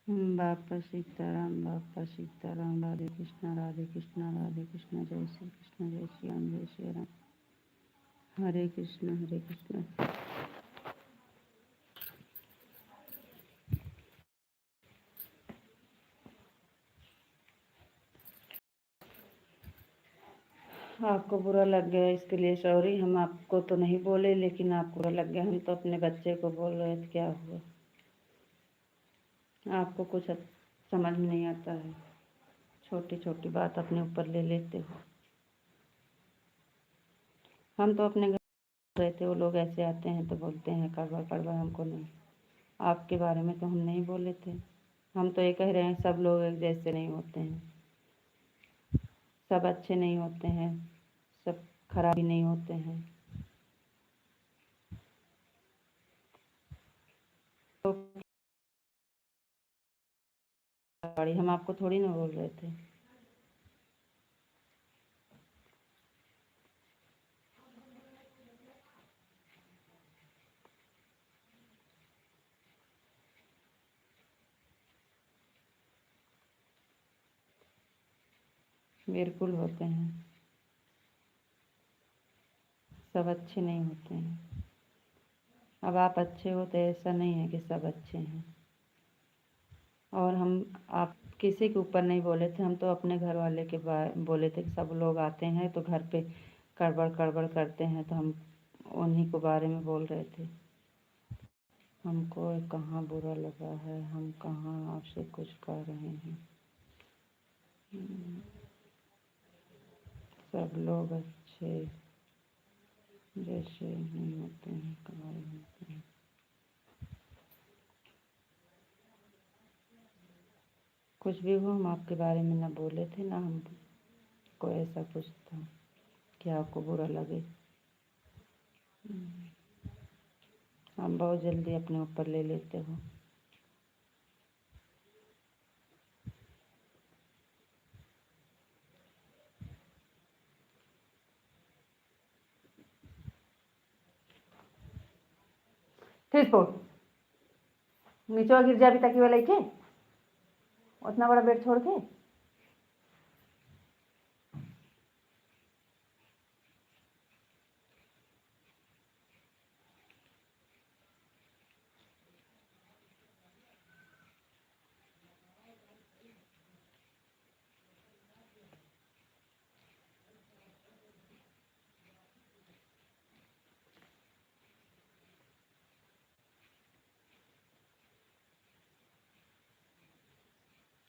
बापा सीताराम, बापा सीताराम। राधे कृष्णा, राधे कृष्णा, राधे कृष्णा। जय श्री कृष्ण, जय श्री राम, जय श्री राम। हरे कृष्ण, हरे कृष्ण। आपको बुरा लग गया इसके लिए सॉरी। हम आपको तो नहीं बोले, लेकिन आपको बुरा लग गया। हम तो अपने बच्चे को बोल रहे थे, क्या हुआ। आपको कुछ समझ नहीं आता है, छोटी छोटी बात अपने ऊपर ले लेते हो। हम तो अपने घर रहे थे, वो लोग ऐसे आते हैं तो बोलते हैं कड़वा कड़वा। हमको नहीं, आपके बारे में तो हम नहीं बोले थे। हम तो ये कह रहे हैं सब लोग एक जैसे नहीं होते हैं, सब अच्छे नहीं होते हैं, सब खराब ही नहीं होते हैं। गाड़ी, हम आपको थोड़ी ना बोल रहे थे। बिल्कुल होते हैं, सब अच्छे नहीं होते हैं। अब आप अच्छे हो तो ऐसा नहीं है कि सब अच्छे हैं। और हम आप किसी के ऊपर नहीं बोले थे, हम तो अपने घर वाले के बोले थे कि सब लोग आते हैं तो घर पे गड़बड़ गड़बड़ करते हैं, तो हम उन्हीं के बारे में बोल रहे थे। हमको कहाँ बुरा लगा है, हम कहाँ आपसे कुछ कर रहे हैं। सब लोग अच्छे जैसे नहीं होते हैं, कमाल होते हैं। कुछ भी हो, हम आपके बारे में ना बोले थे, ना हमको ऐसा कुछ था कि आपको बुरा लगे। हम बहुत जल्दी अपने ऊपर ले लेते हो। फिर फोड़ नीचे गिर जा, अभी तक वाला के उतना बड़ा बेड छोड़ के।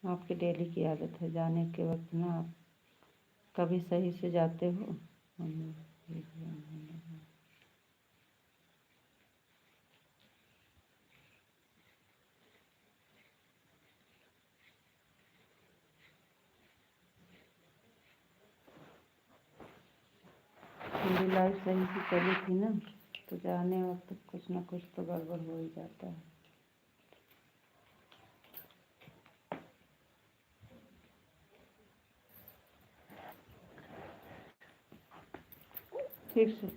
आपकी डेली की आदत है, जाने के वक्त ना आप कभी सही से जाते हो। मेरी लाइफ सही से चली थी ना, तो जाने वक्त कुछ ना कुछ तो गड़बड़ हो ही जाता है। फिर से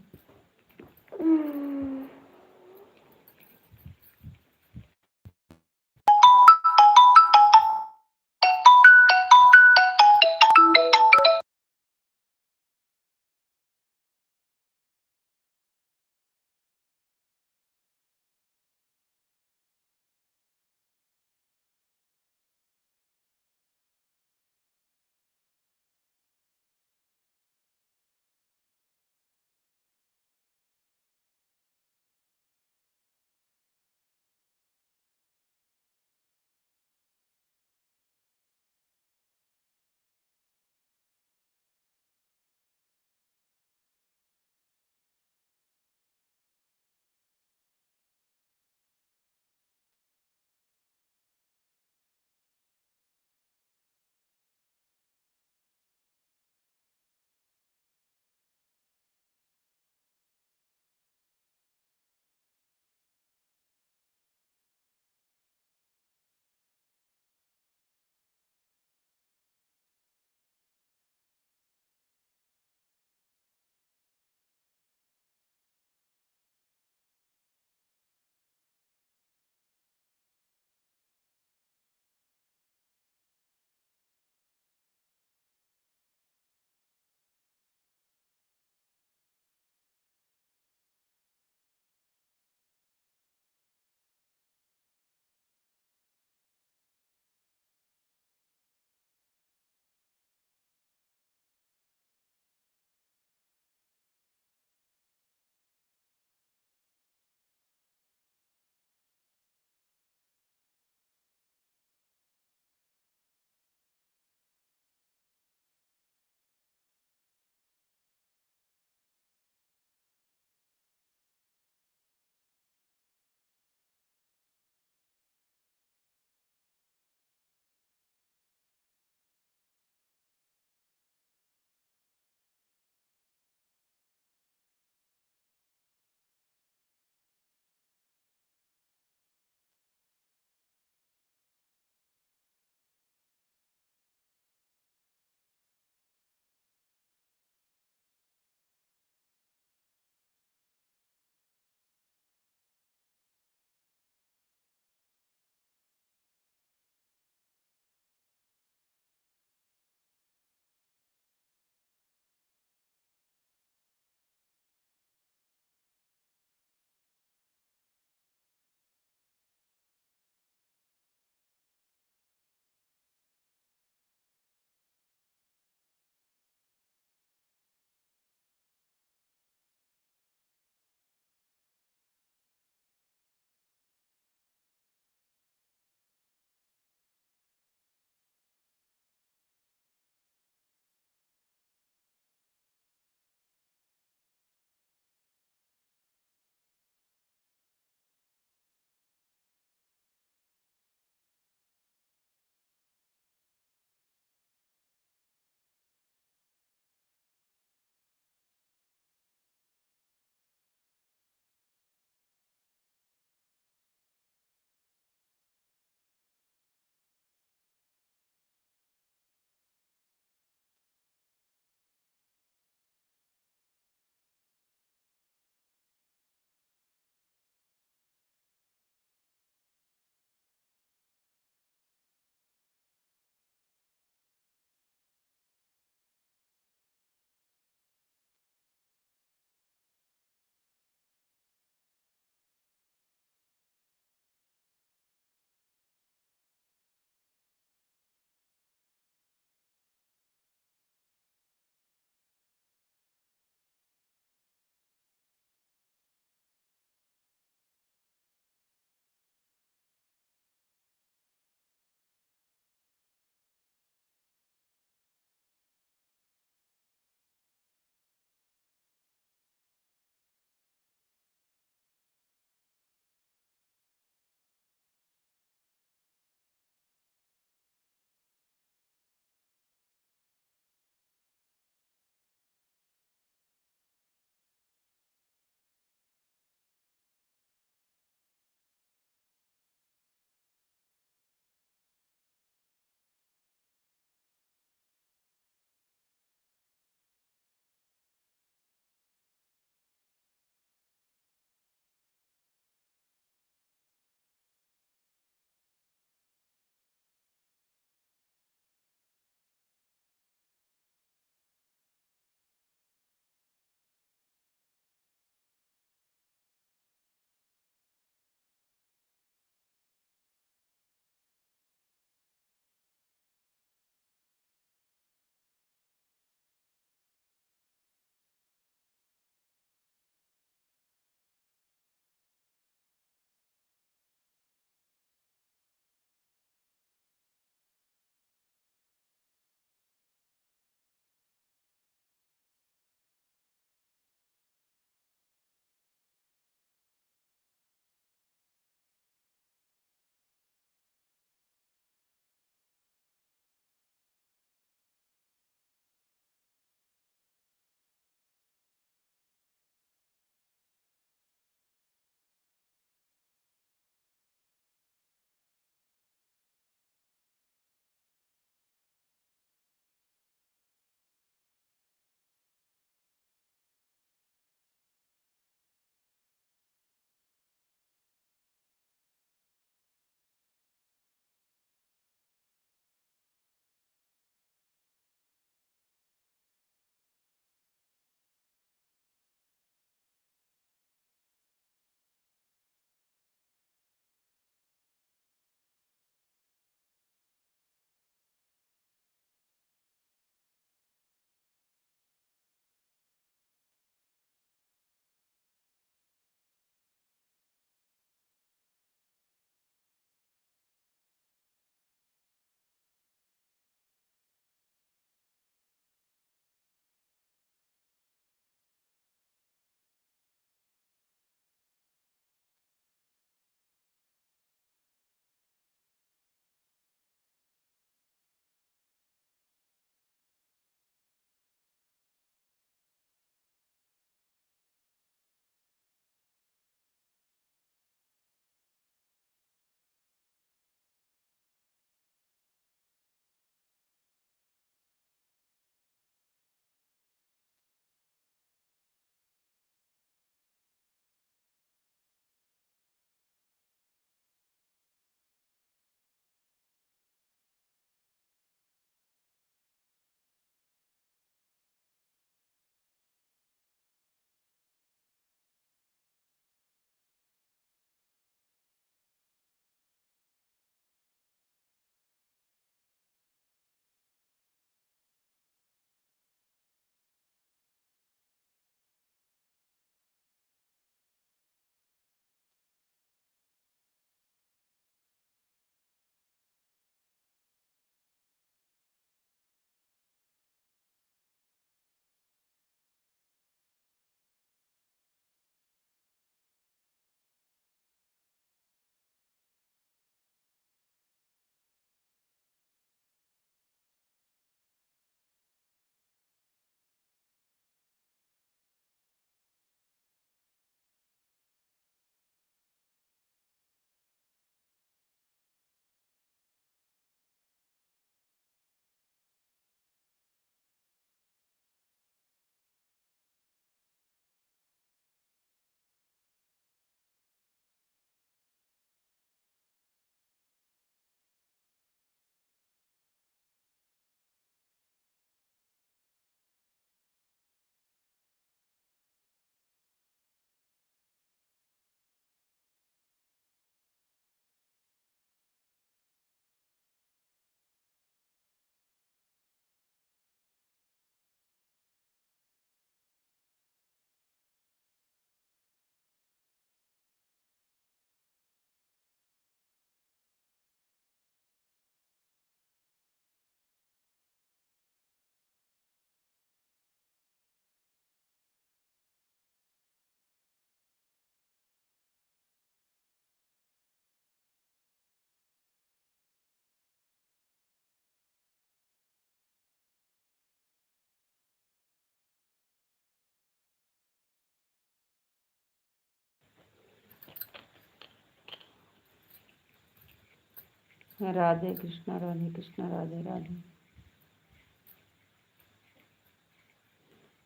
राधे कृष्णा राधे कृष्णा राधे राधे।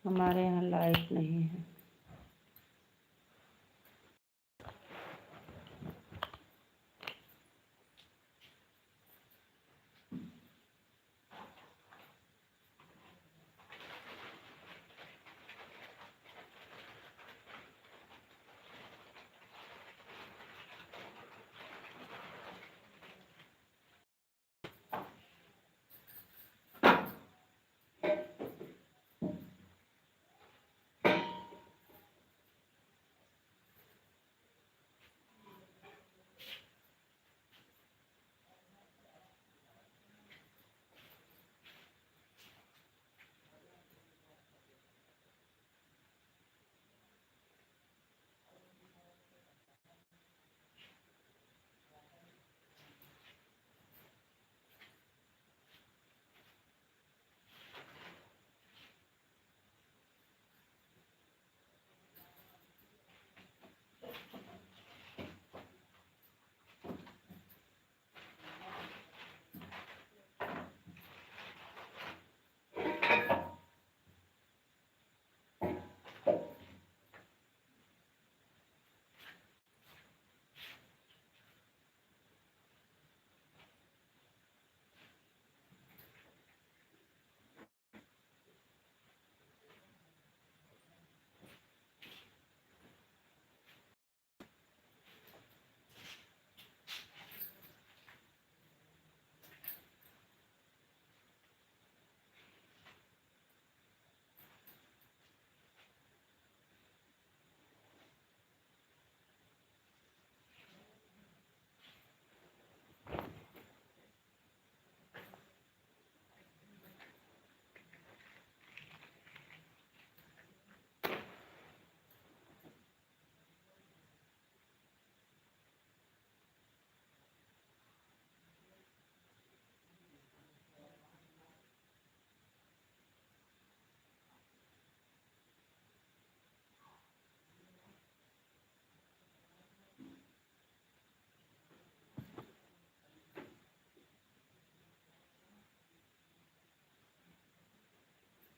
हमारे यहाँ लाइट नहीं है।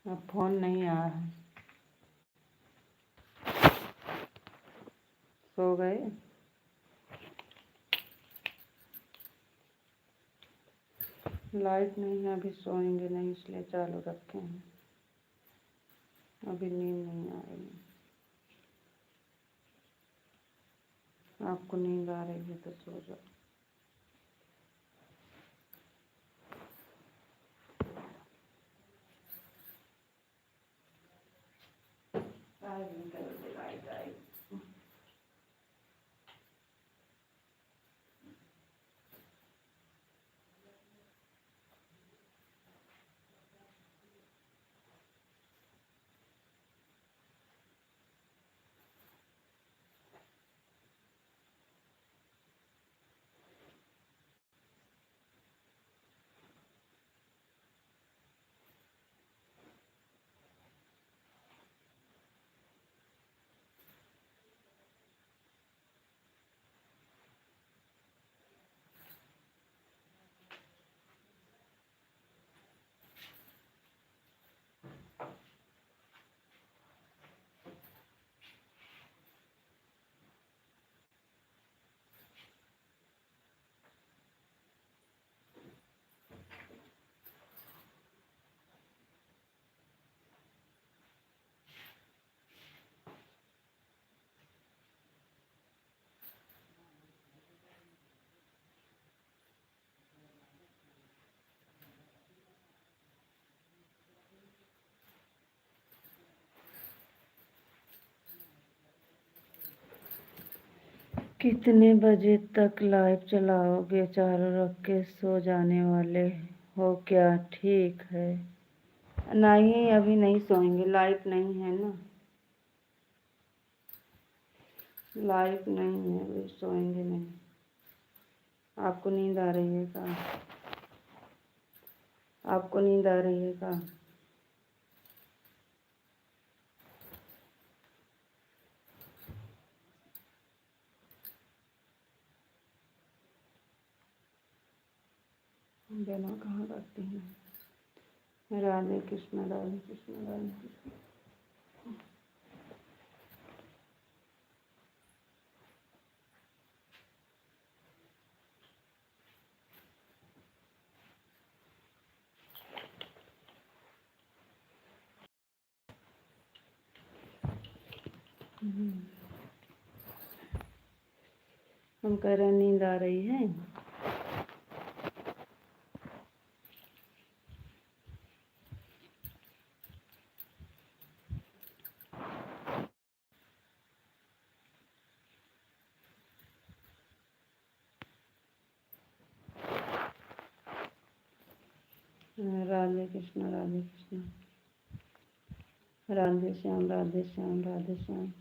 अब फोन नहीं आ रहा है। सो गए? लाइट नहीं है, अभी सोएंगे नहीं इसलिए चालू रखे हैं। अभी नींद नहीं आ रही है। आपको नींद आ रही है तो सो जाओ। लाइट आई। कितने बजे तक लाइव चलाओगे? चारों रख के सो जाने वाले हो क्या? ठीक है। नहीं, अभी नहीं सोएंगे, लाइट नहीं है ना। लाइट नहीं है, अभी सोएंगे नहीं। आपको नींद आ रही है क्या? आपको नींद आ रही है क्या? देना कहाँ करती हैं। राधे कृष्ण राधे कृष्ण राधे कृष्ण। हम कह रहे नींद आ रही है। राधे कृष्ण राधे कृष्ण। राधे श्याम राधे श्याम राधे श्याम।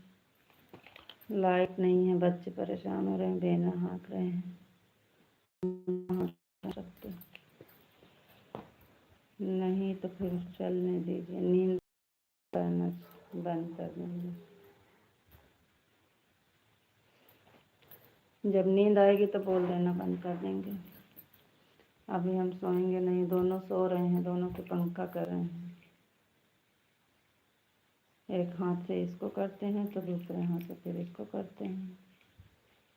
लाइट नहीं है, बच्चे परेशान हो रहे हैं, बेना हाँक रहे हैं। सकते नहीं तो फिर चलने दीजिए, नींद करना बंद कर देंगे। जब नींद आएगी तो बोल देना, बंद कर देंगे। अभी हम सोएंगे नहीं, दोनों सो रहे हैं, दोनों को पंखा कर रहे हैं। एक हाथ से इसको करते हैं तो दूसरे हाथ से फिर इसको करते हैं।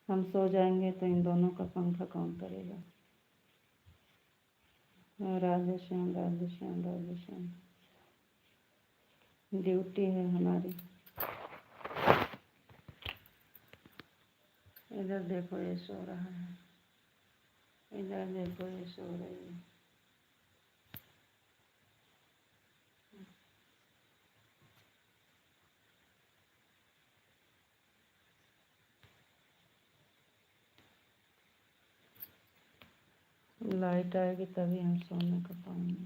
हम सो जाएंगे तो इन दोनों का पंखा कौन करेगा। राधे श्याम राधे श्याम राधे श्याम। ड्यूटी है हमारी। इधर देखो ये सो रहा है, इधर देखो ये सो रही है। लाइट आएगी तभी हम सोने को पाएंगे।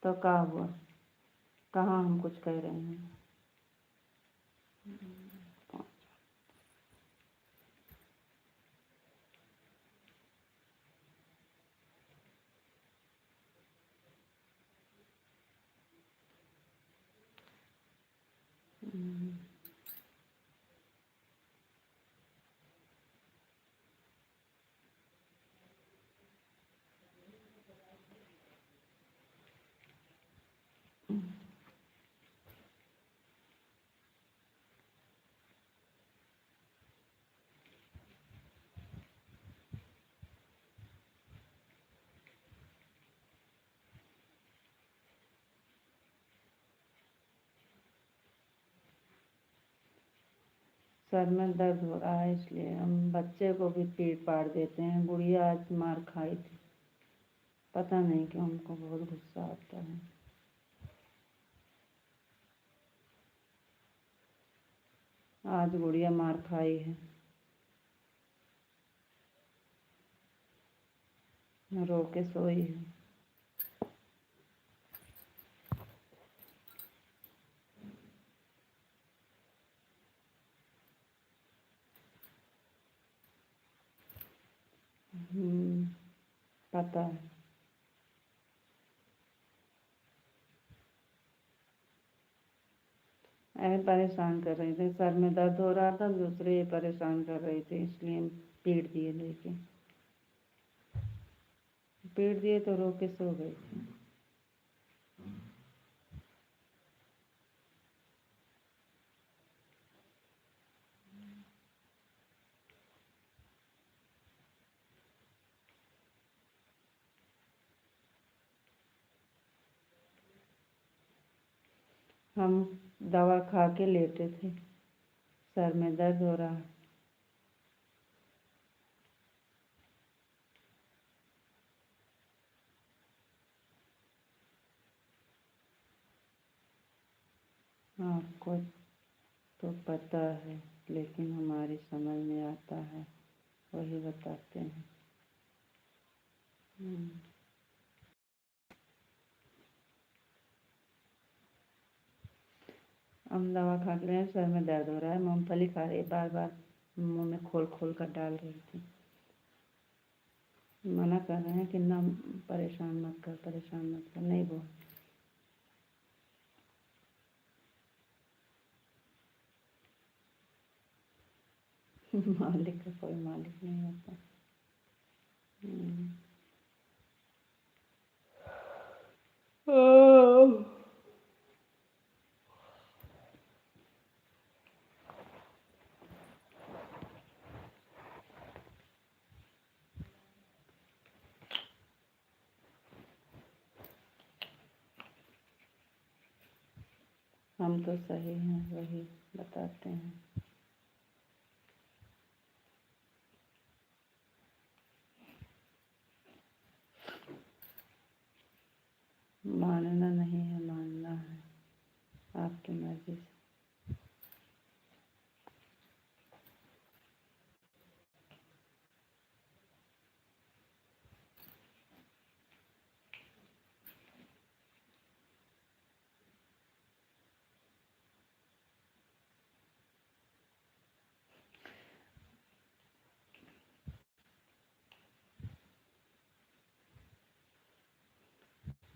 तो क्या हुआ, कहाँ हम कुछ कह रहे हैं। सर में दर्द हो रहा है, इसलिए हम बच्चे को भी पीट पाड़ देते हैं। गुड़िया आज मार खाई थी, पता नहीं क्यों हमको बहुत गुस्सा आता है। आज गुड़िया मार खाई है, रो के सोई है। पता है। परेशान कर रही थी, सर में दर्द हो रहा था, दूसरे परेशान कर रही थी, इसलिए पीट दिए लेके। पीट दिए तो रो के सो गई थी। हम दवा खा के लेटे थे, सर में दर्द हो रहा है। आपको तो पता है, लेकिन हमारी समझ में आता है, वही बताते हैं। हम दवा खा के रहे, सर में दर्द हो रहा है, मूँगफली खा रही, बार बार मुंह में खोल खोल कर डाल रही थी। मना कर रहे हैं कि ना, परेशान मत कर, परेशान मत कर, नहीं बोल। मालिक का कोई मालिक नहीं होता। हम तो सही हैं, वही बताते हैं। मानना नहीं है, मानना है, आपकी मर्जी से।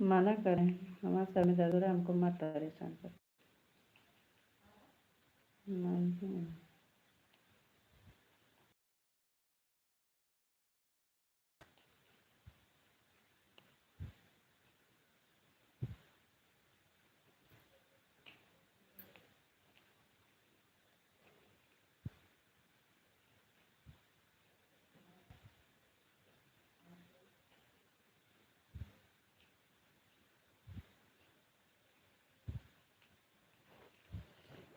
मना करें, हमारे सर में दर्द हो रहा है, हमको मत परेशान कर। मानते हैं।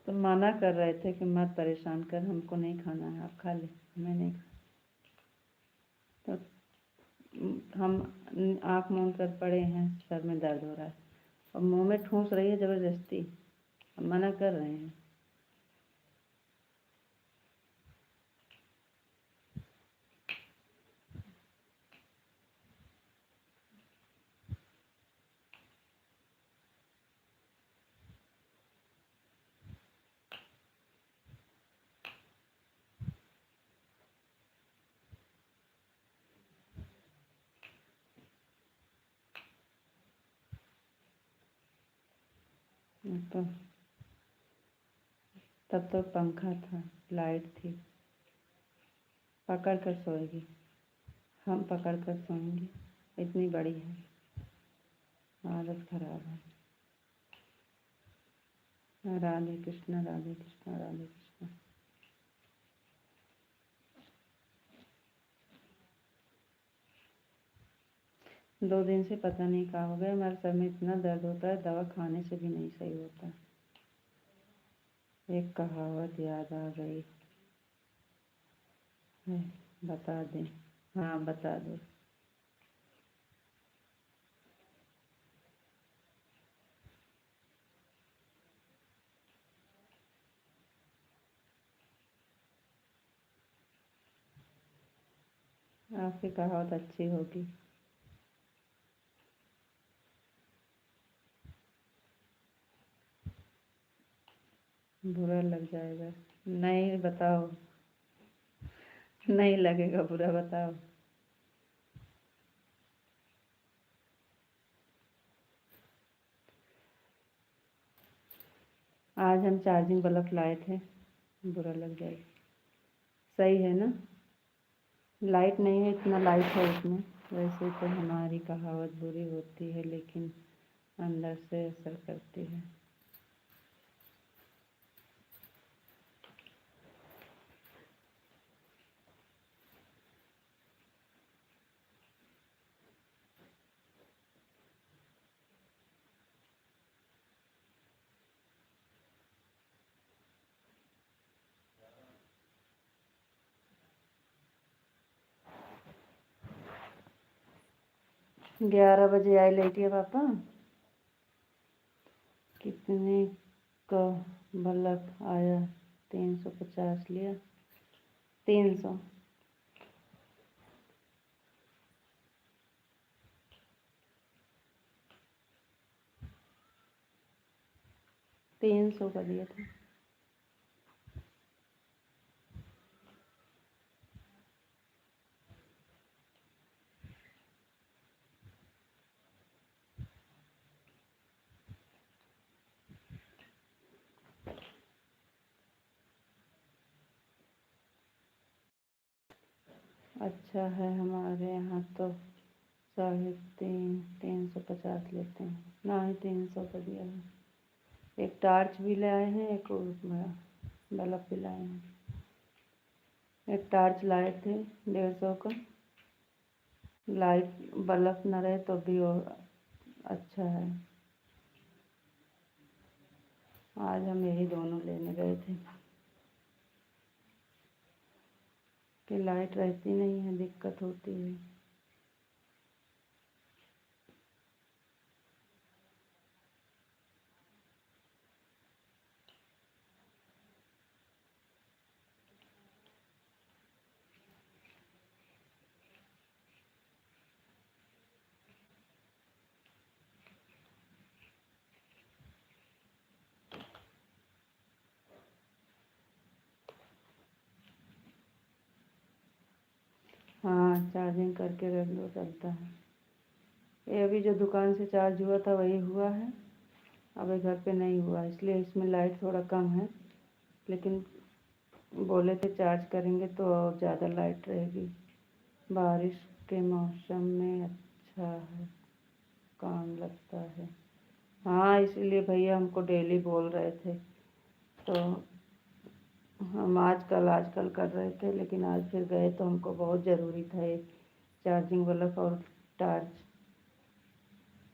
तो मना कर रहे थे कि मत परेशान कर, हमको नहीं खाना है, आप खा ले, हमें नहीं खा। तो हम आँख मूंद कर पड़े हैं, सर में दर्द हो रहा है और मुंह में ठूस रही है ज़बरदस्ती। हम मना कर रहे हैं। तो तब तो पंखा था, लाइट थी, पकड़ कर सोएगी। हम पकड़ कर सोएंगे, इतनी बड़ी है, हालत खराब है। राधे कृष्णा, राधे कृष्णा, राधे कृष्णा। 2 दिन से पता नहीं क्या हो गया, हमारे सर में इतना दर्द होता है, दवा खाने से भी नहीं सही होता। एक कहावत याद आ गई है, बता दें? हाँ, बता दो। आपकी कहावत अच्छी होगी। बुरा लग जाएगा। नहीं, बताओ। नहीं लगेगा बुरा, बताओ। आज हम चार्जिंग बल्ब लाए थे, बुरा लग जाएगा। सही है ना? लाइट नहीं है, इतना लाइट है इसमें। वैसे तो हमारी कहावत बुरी होती है, लेकिन अंदर से असर करती है। ग्यारह बजे आई लेटिए पापा। कितने का बल्ब आया? 350 लिया। 300। 300 का दिया था। अच्छा है, हमारे यहाँ तो 350 लेते हैं। ना ही 300 का दिया है। एक टार्च भी लाए हैं, एक बल्ब भी लाए हैं। एक टार्च लाए थे 150 का। लाइट बल्ब न रहे तो भी वो अच्छा है। आज हम यही दोनों लेने गए थे कि लाइट रहती नहीं है, दिक्कत होती है। हाँ, चार्जिंग करके रख लो, चलता है। ये अभी जो दुकान से चार्ज हुआ था वही हुआ है। अभी घर पे नहीं हुआ, इसलिए इसमें लाइट थोड़ा कम है। लेकिन बोले थे चार्ज करेंगे तो और ज़्यादा लाइट रहेगी। बारिश के मौसम में अच्छा है, काम लगता है। हाँ, इसीलिए भैया हमको डेली बोल रहे थे। तो हम आजकल कर रहे थे, लेकिन आज फिर गए तो हमको बहुत ज़रूरी था ये चार्जिंग बल्ब और टार्च।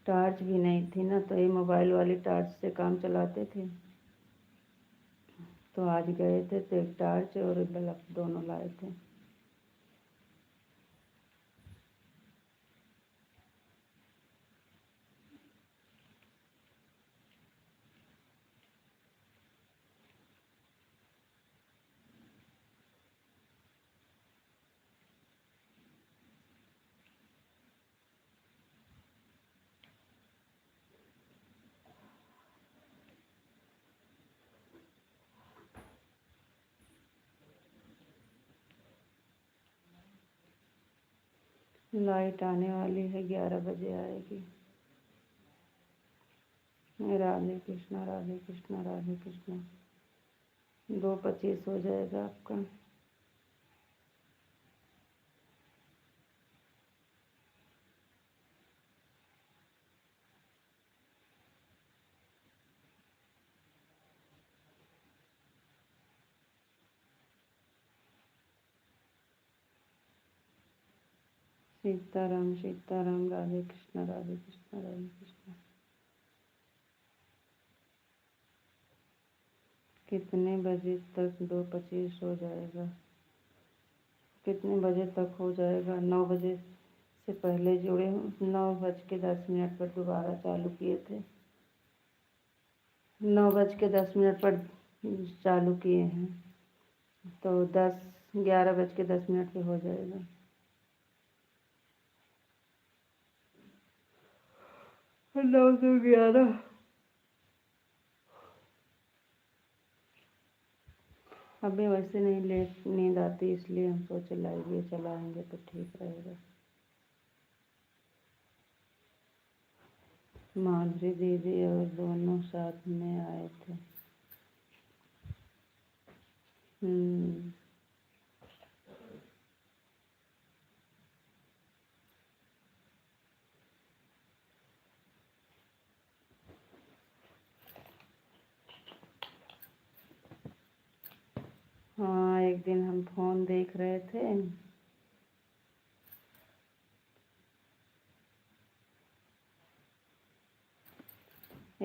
टार्च भी नहीं थी ना, तो ये मोबाइल वाली टार्च से काम चलाते थे। तो आज गए थे तो एक टार्च और एक बल्ब दोनों लाए थे। लाइट आने वाली है, 11 बजे आएगी। राधे कृष्णा, राधे कृष्णा, राधे कृष्णा। 2:25 हो जाएगा आपका। सीताराम सीताराम, राधे कृष्णा, राधे कृष्णा, राधे कृष्णा। कितने बजे तक 2:25 हो जाएगा? कितने बजे तक हो जाएगा? 9 बजे से पहले जुड़े हूँ। 9:10 पर दोबारा चालू किए थे। 9:10 पर चालू किए हैं, तो 11:10 पे हो जाएगा। 9 से 11। अभी वैसे नहीं लेट नींद आती, इसलिए हम सोचे लाइव ये चलाएंगे तो ठीक रहेगा। माधुरी दीदी और दोनों साथ में आए थे। हम्म। हाँ, एक दिन हम फ़ोन देख रहे थे।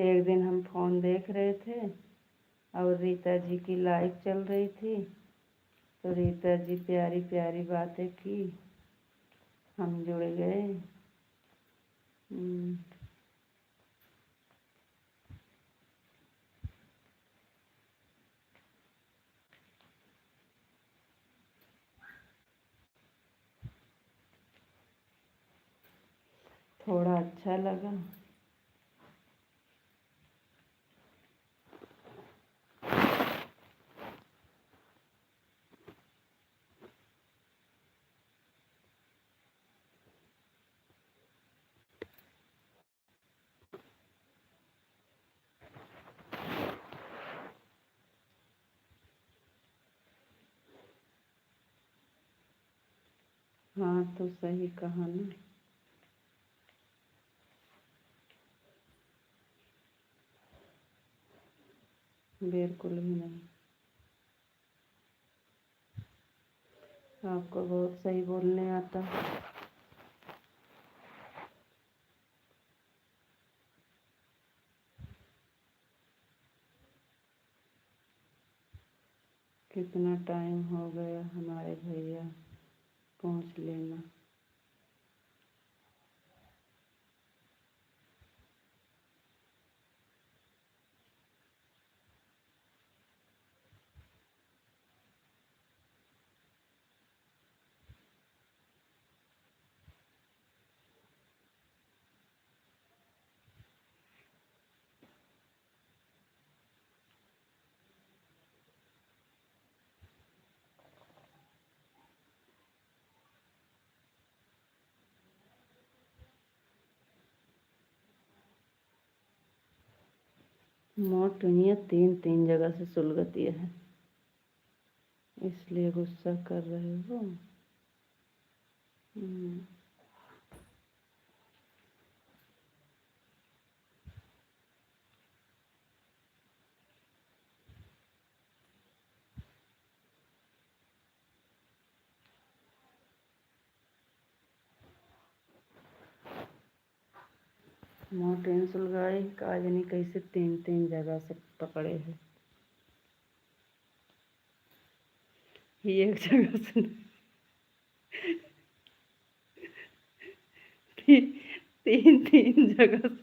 एक दिन हम फ़ोन देख रहे थे और रीता जी की लाइव चल रही थी। तो रीता जी प्यारी प्यारी बातें की, हम जुड़ गए। हम्म। थोड़ा अच्छा लगा। हाँ तो सही कहा ना। बिल्कुल भी नहीं। आपको बहुत सही बोलने आता है। कितना टाइम हो गया हमारे भैया, पहुँच लेना। मोटुनिया तीन तीन जगह से सुलगती है, इसलिए गुस्सा कर रहे हो। मोटेन सुलगाई काजनी कैसे तीन तीन जगह से पकड़े है। ये एक जगह से तीन तीन तीन जगह से।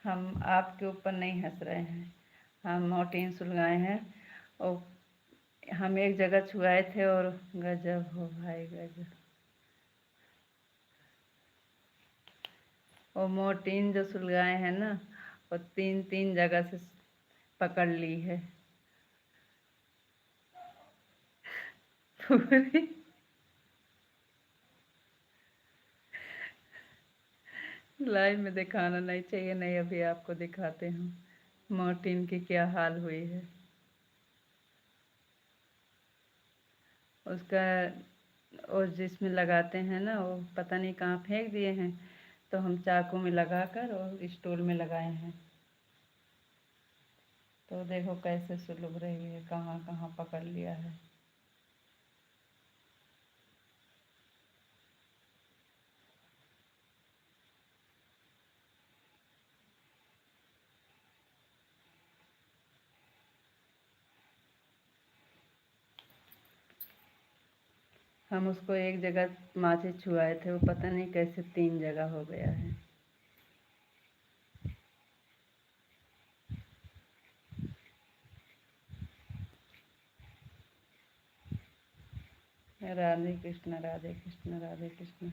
हम आपके ऊपर नहीं हंस रहे हैं, हम मोटीन सुलगाए हैं और हम एक जगह छुआए थे और गजब हो भाई गजब। और मोटीन जो सुलगाए हैं ना, वो तीन तीन जगह से पकड़ ली है पूरी। लाइव में दिखाना नहीं चाहिए, नहीं अभी आपको दिखाते हैं मोर्टिन की क्या हाल हुई है। उसका और जिसमें लगाते हैं ना, वो पता नहीं कहाँ फेंक दिए हैं, तो हम चाकू में लगाकर और स्टूल में लगाए हैं। तो देखो कैसे सुलग रही है, कहाँ कहाँ पकड़ लिया है। हम उसको एक जगह माचिस छुआए थे, वो पता नहीं कैसे तीन जगह हो गया है। राधे कृष्ण राधे कृष्ण राधे कृष्ण।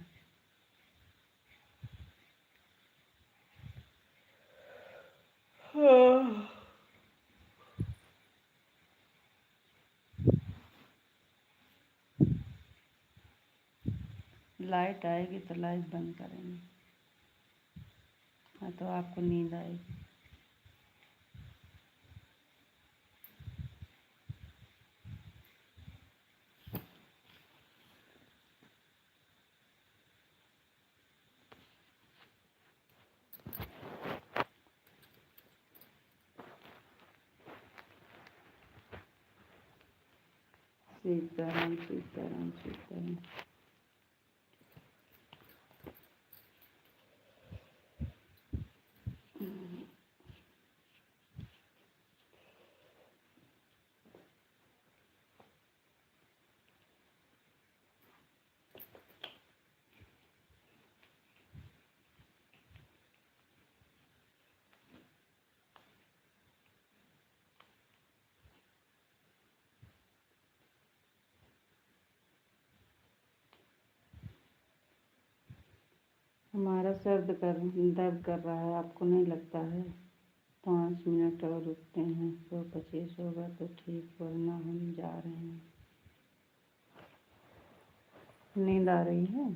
लाइट आएगी तो लाइट बंद करेंगे। हाँ तो आपको नींद आएगी। सीताराम सीताराम सीताराम। हमारा दर्द कर रहा है, आपको नहीं लगता है? 5 मिनट और रुकते हैं तो 25 होगा तो ठीक, वरना हम जा रहे हैं। नींद आ रही है?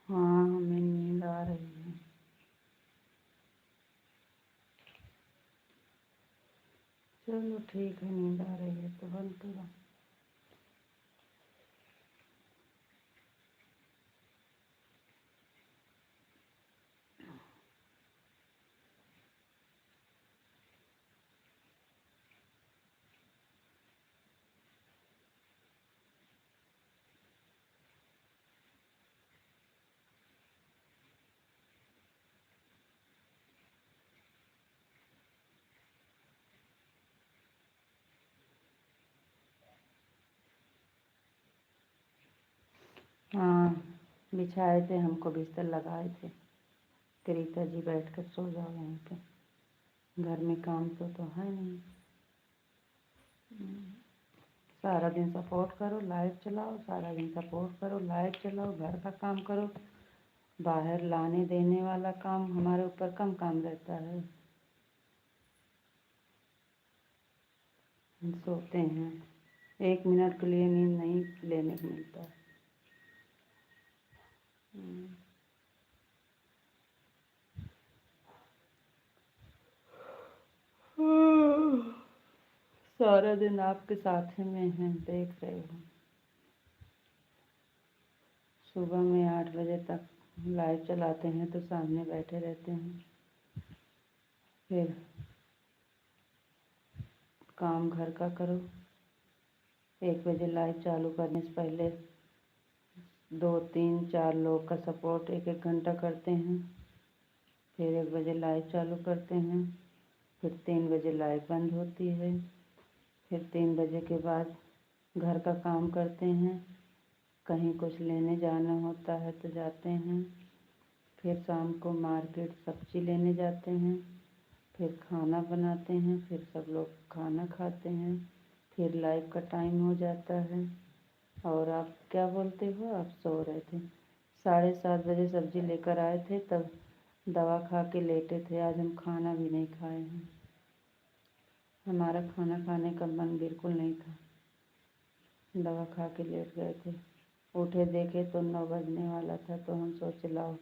हाँ, हमें नींद आ रही है। चलो ठीक है, नींद आ रही है तो बंद करो। हाँ, बिछाए थे, हमको बिस्तर लगाए थे कि रीता जी बैठ कर सो जाओ यहाँ पे, घर में काम तो है नहीं। सारा दिन सपोर्ट करो, लाइट चलाओ, सारा दिन सपोर्ट करो, लाइट चलाओ, घर का काम करो। बाहर लाने देने वाला काम हमारे ऊपर कम काम रहता है। हम सोते हैं, 1 मिनट के लिए नींद नहीं लेने को मिलता है। सारा दिन आपके साथ में हैं, देख रहे हो। सुबह में 8 बजे तक लाइट चलाते हैं तो सामने बैठे रहते हैं। फिर काम घर का करो। 1 बजे लाइट चालू करने से पहले 2 3 4 लोग का सपोर्ट 1 1 घंटा करते हैं। फिर 1 बजे लाइट चालू करते हैं। फिर 3 बजे लाइट बंद होती है। फिर 3 बजे के बाद घर का काम करते हैं। कहीं कुछ लेने जाना होता है तो जाते हैं। फिर शाम को मार्केट सब्जी लेने जाते हैं। फिर खाना बनाते हैं, फिर सब लोग खाना खाते हैं। फिर लाइट का टाइम हो जाता है। और आप क्या बोलते हो? आप सो रहे थे। 7:30 बजे सब्जी लेकर आए थे, तब दवा खा के लेटे थे। आज हम खाना भी नहीं खाए हैं। हमारा खाना खाने का मन बिल्कुल नहीं था। दवा खा के लेट गए थे। उठे देखे तो 9 बजने वाला था, तो हम सोचे लाओ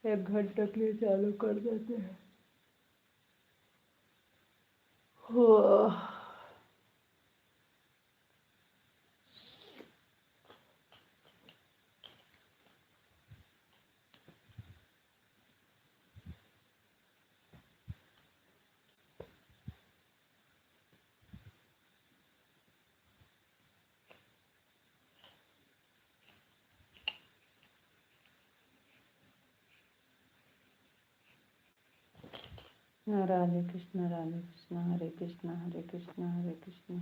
1 घंटे के लिए चालू कर देते हैं। राधे कृष्ण हरे कृष्ण हरे कृष्ण हरे कृष्ण।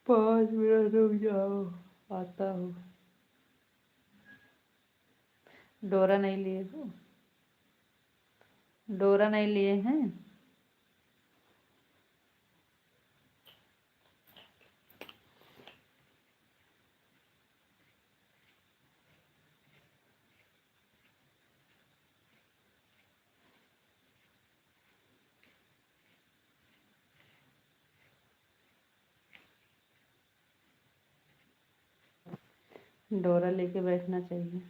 5 मिनट रुक जाओ, आता हूँ। डोरा नहीं लिए हो? डोरा नहीं लिए हैं? डोरा लेके बैठना चाहिए।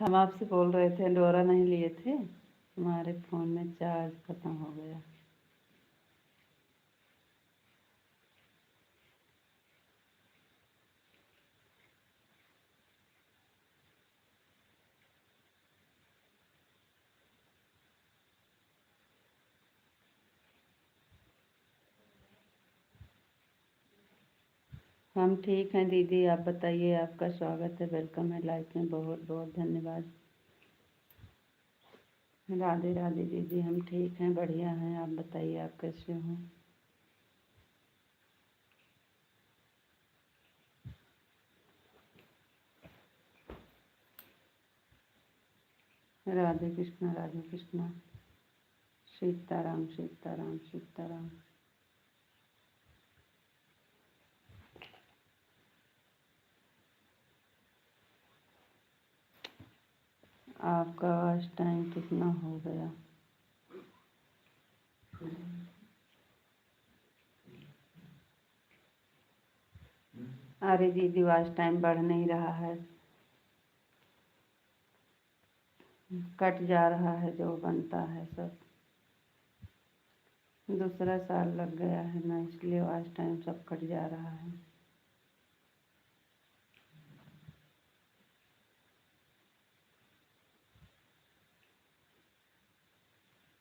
हम आपसे बोल रहे थे डोरा नहीं लिए थे, हमारे फ़ोन में चार्ज ख़त्म हो गया। हम ठीक हैं दीदी, आप बताइए। आपका स्वागत है, वेलकम है लाइफ में, बहुत बहुत धन्यवाद। राधे राधे दीदी, हम ठीक हैं, बढ़िया हैं। आप बताइए, आप कैसे हो? राधे कृष्णा, राधे कृष्णा। सीताराम, सीताराम, सीताराम। आपका आज टाइम कितना हो गया? अरे दीदी, आज टाइम बढ़ नहीं रहा है, कट जा रहा है जो बनता है सब। दूसरा साल लग गया है ना, इसलिए आज टाइम सब कट जा रहा है।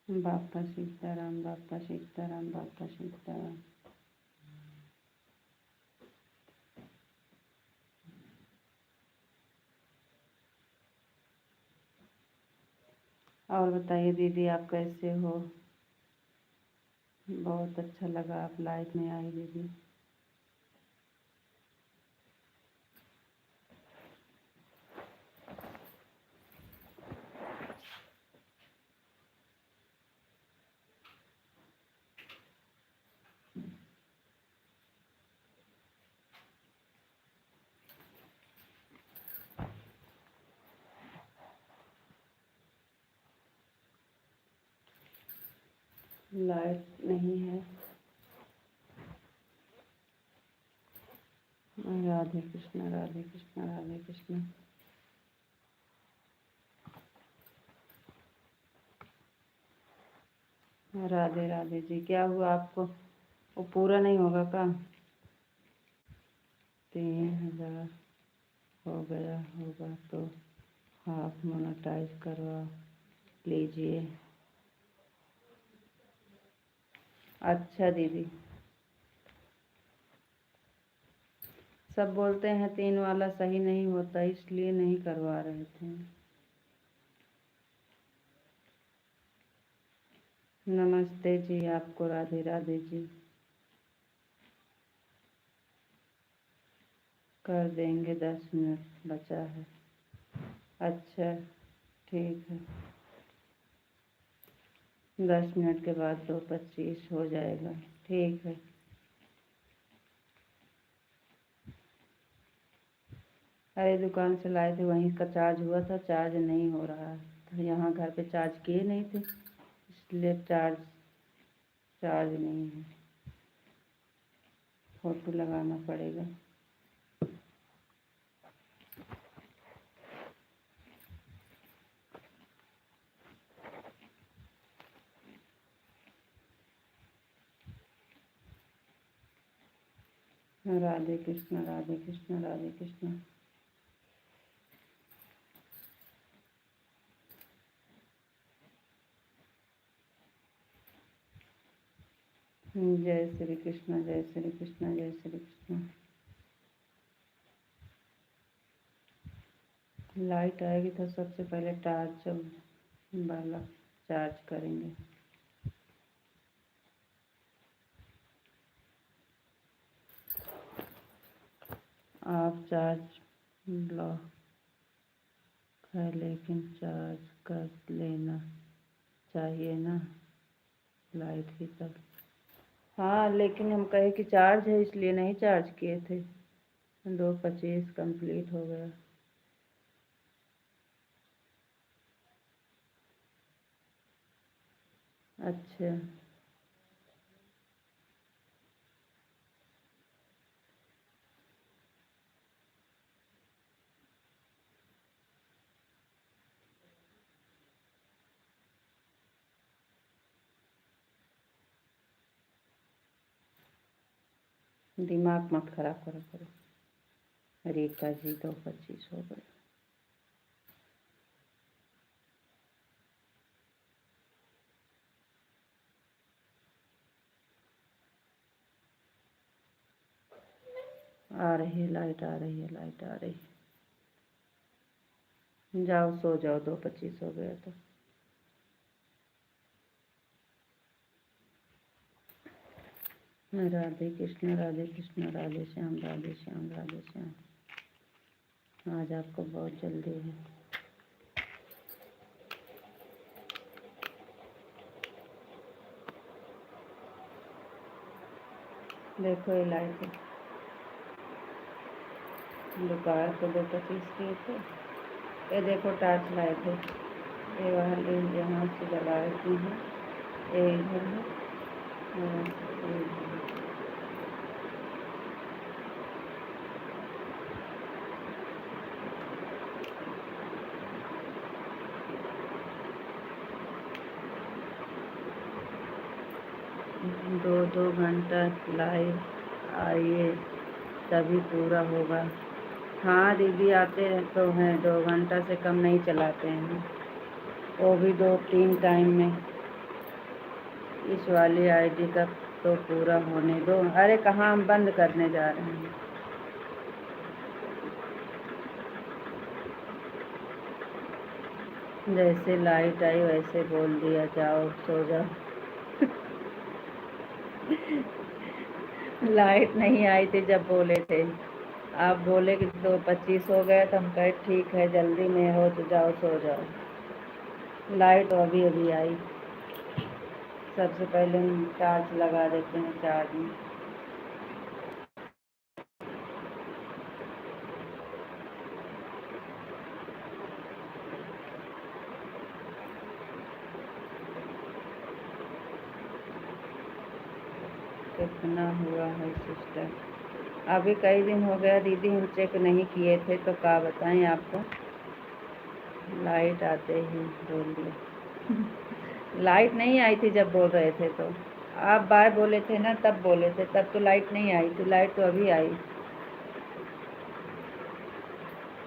बापा सीताराम, बापा सीताराम, बापा सीताराम। और बताइए दीदी, आप कैसे हो? बहुत अच्छा लगा आप लाइफ में आई दीदी। लाइट नहीं है। राधे कृष्णा, राधे कृष्णा, राधे कृष्णा। राधे राधे जी, क्या हुआ आपको? वो पूरा नहीं होगा का? 3000 हो गया होगा तो हाफ मोनेटाइज करवा लीजिए। अच्छा दीदी, सब बोलते हैं 3 वाला सही नहीं होता, इसलिए नहीं करवा रहे थे। नमस्ते जी आपको, राधे राधे जी। कर देंगे, 10 मिनट बचा है। अच्छा, ठीक है। 10 मिनट के बाद 2:25 हो जाएगा। ठीक है। अरे दुकान से लाए थे, वहीं का चार्ज हुआ था, चार्ज नहीं हो रहा है। तो यहाँ घर पे चार्ज किए नहीं थे, इसलिए चार्ज नहीं है। फोटो लगाना पड़ेगा। राधे कृष्णा, राधे कृष्णा, राधे कृष्णा। जय श्री कृष्णा, जय श्री कृष्णा, जय श्री कृष्णा। लाइट आएगी तो सबसे पहले टॉर्च वाला चार्ज करेंगे। आप चार्ज ब्लॉक है, लेकिन चार्ज कर लेना चाहिए ना लाइट की तब। हाँ, लेकिन हम कहे कि चार्ज है, इसलिए नहीं चार्ज किए थे। 2:25 कंप्लीट हो गया। अच्छा, दिमाग मत खराब करो करो। रेखा जी 2:25 हो गए। आ रही है लाइट, आ रही है लाइट, आ रही है। जाओ सो जाओ, 2:25 हो गया तो। राधे कृष्ण राधे कृष्ण, राधे श्याम राधे श्याम राधे श्याम। आज आपको बहुत जल्दी है। देखो ये लाइट दोपहर को 2:25 किए थे। ये देखो टार्च लाए थे, ये वहाँ यहाँ से जला रखी है, ये इधर है और ये इधर है। 2-2 घंटा लाइव आइए तभी पूरा होगा। हाँ दीदी आते तो हैं, 2 घंटा से कम नहीं चलाते हैं, वो भी 2-3 टाइम में। इस वाली आईडी का तो पूरा होने दो। अरे कहाँ, हम बंद करने जा रहे हैं। जैसे लाइट आई वैसे बोल दिया जाओ सो जाओ। लाइट नहीं आई थी जब बोले थे, आप बोले कि 2:25 हो गया तो हम कहे ठीक है, जल्दी में हो तो जाओ सो जाओ। लाइट तो अभी अभी आई। सबसे पहले हम चार्ज लगा देते हैं, चार्ज में। कितना हुआ है सिस्टर? अभी कई दिन हो गया दीदी, हम चेक नहीं किए थे तो क्या बताएं आपको। लाइट आते ही बोल दिया। लाइट नहीं आई थी जब बोल रहे थे तो। आप बाय बोले थे ना, तब बोले थे, तब तो लाइट नहीं आई थी। लाइट तो अभी आई।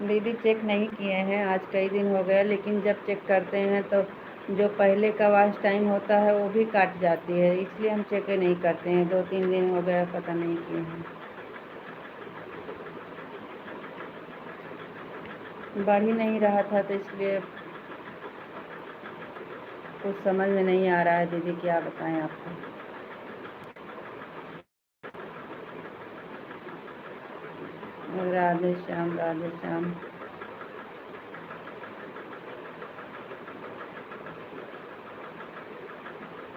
दीदी चेक नहीं किए हैं, आज कई दिन हो गया, लेकिन जब चेक करते हैं तो जो पहले का वॉच टाइम होता है वो भी काट जाती है, इसलिए हम चेक नहीं करते हैं। 2-3 दिन हो गया, पता नहीं किए हैं। बढ़ ही नहीं रहा था तो इसलिए कुछ समझ में नहीं आ रहा है दीदी, क्या बताएं आपको। राधे श्याम राधे श्याम।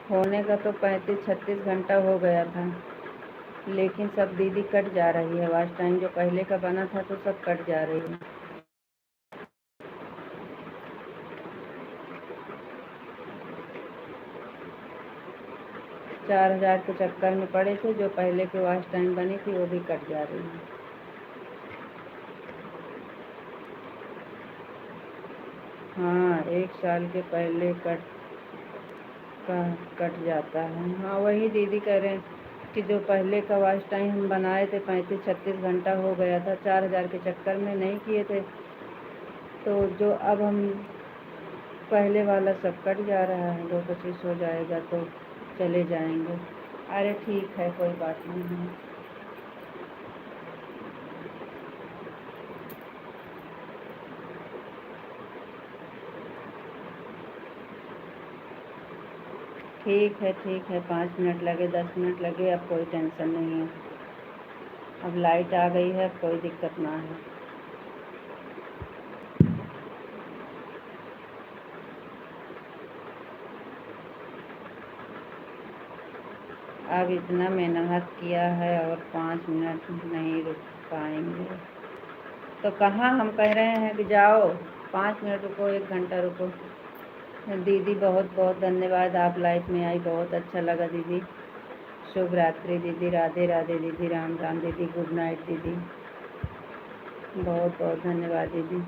होने का तो 35-36 घंटा हो गया था, लेकिन सब दीदी कट जा रही है। वॉच टाइम जो पहले का बना था तो सब कट जा रही है। 4000 के चक्कर में पड़े थे, जो पहले के वॉच टाइम बनी थी वो भी कट जा रही है। हाँ 1 साल के पहले कट जाता है। हाँ वही दीदी कह रहे हैं कि जो पहले का वॉच टाइम हम बनाए थे 35-36 घंटा हो गया था, 4000 के चक्कर में नहीं किए थे, तो जो अब हम पहले वाला सब कट जा रहा है। 2:25 हो जाएगा तो चले जाएंगे। अरे ठीक है, कोई बात नहीं है। ठीक है 5 मिनट लगे 10 मिनट लगे, अब कोई टेंशन नहीं है। अब लाइट आ गई है, अब कोई दिक्कत ना है। अब इतना मेहनत किया है और 5 मिनट नहीं रुक पाएंगे तो कहाँ। हम कह रहे हैं कि जाओ 5 मिनट रुको, 1 घंटा रुको। दीदी बहुत बहुत धन्यवाद, आप लाइफ में आई, बहुत अच्छा लगा दीदी। शुभ रात्रि दीदी, राधे राधे दीदी, राम राम दीदी, गुड नाइट दीदी। बहुत बहुत धन्यवाद दीदी।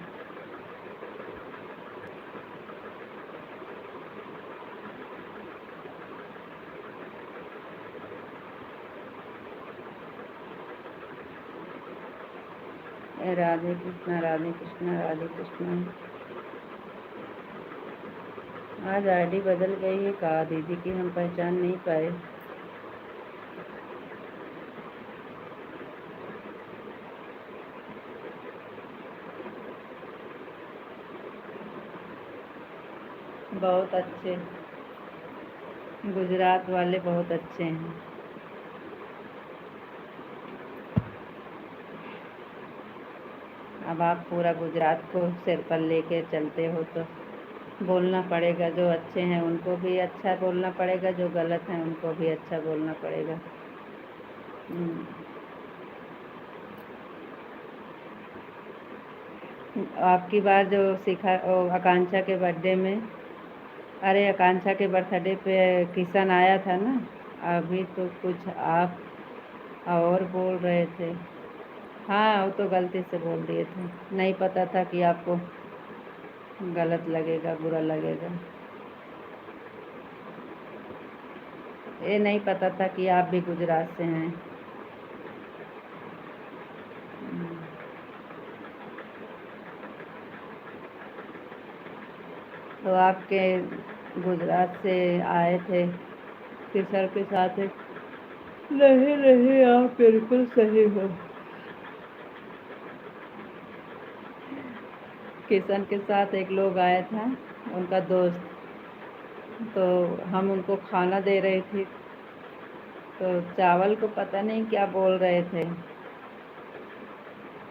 राधे कृष्णा राधे कृष्णा राधे कृष्णा। आज आईडी बदल गई है, कहा दीदी की हम पहचान नहीं पाए। बहुत अच्छे, गुजरात वाले बहुत अच्छे हैं। अब आप पूरा गुजरात को सिर पर लेके चलते हो तो बोलना पड़ेगा। जो अच्छे हैं उनको भी अच्छा बोलना पड़ेगा, जो गलत हैं उनको भी अच्छा बोलना पड़ेगा। आपकी बार जो सिखा आकांक्षा के बर्थडे में, अरे आकांक्षा के बर्थडे पे किशन आया था ना, अभी तो कुछ आप और बोल रहे थे। हाँ, वो तो गलती से बोल दिए थे, नहीं पता था कि आपको गलत लगेगा, बुरा लगेगा। ये नहीं पता था कि आप भी गुजरात से हैं। तो आपके गुजरात से आए थे किशोर के साथ। नहीं नहीं, आप बिल्कुल सही हो। किशन के साथ एक लोग आया था, उनका दोस्त, तो हम उनको खाना दे रहे थे, तो चावल को पता नहीं क्या बोल रहे थे,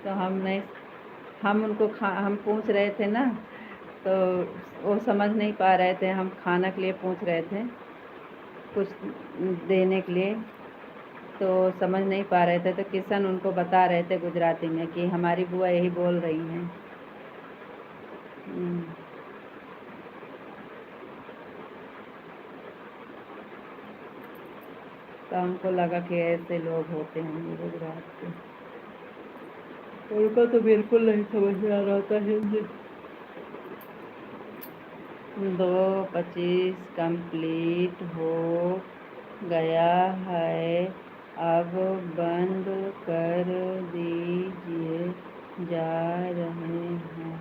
तो हम उनको हम पूछ रहे थे ना, तो वो समझ नहीं पा रहे थे, हम खाना के लिए पूछ रहे थे कुछ देने के लिए, तो समझ नहीं पा रहे थे, तो किशन उनको बता रहे थे गुजराती में कि हमारी बुआ यही बोल रही हैं। तो हमको लगा कि ऐसे लोग होते हैं गुजरात के, उनको तो बिल्कुल नहीं समझ में आ रहा था हिंदी। 2:25 कंप्लीट हो गया है, अब बंद कर दीजिए, जा रहे हैं।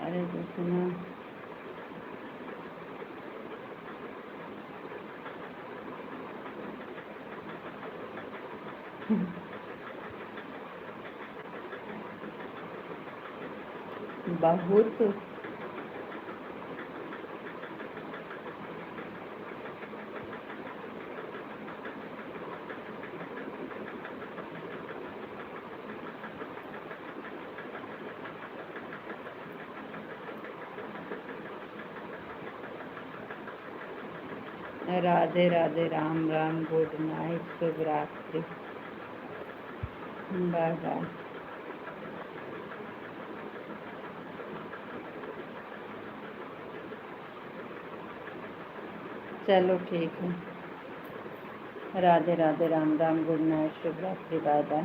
अरे देखना, बहुत राधे राधे, राम राम, गुड नाइट, शुभ रात्रि, बाय बाय। चलो ठीक है, राधे राधे, राम राम, गुड नाइट, शुभ रात्रि, बाय बाय।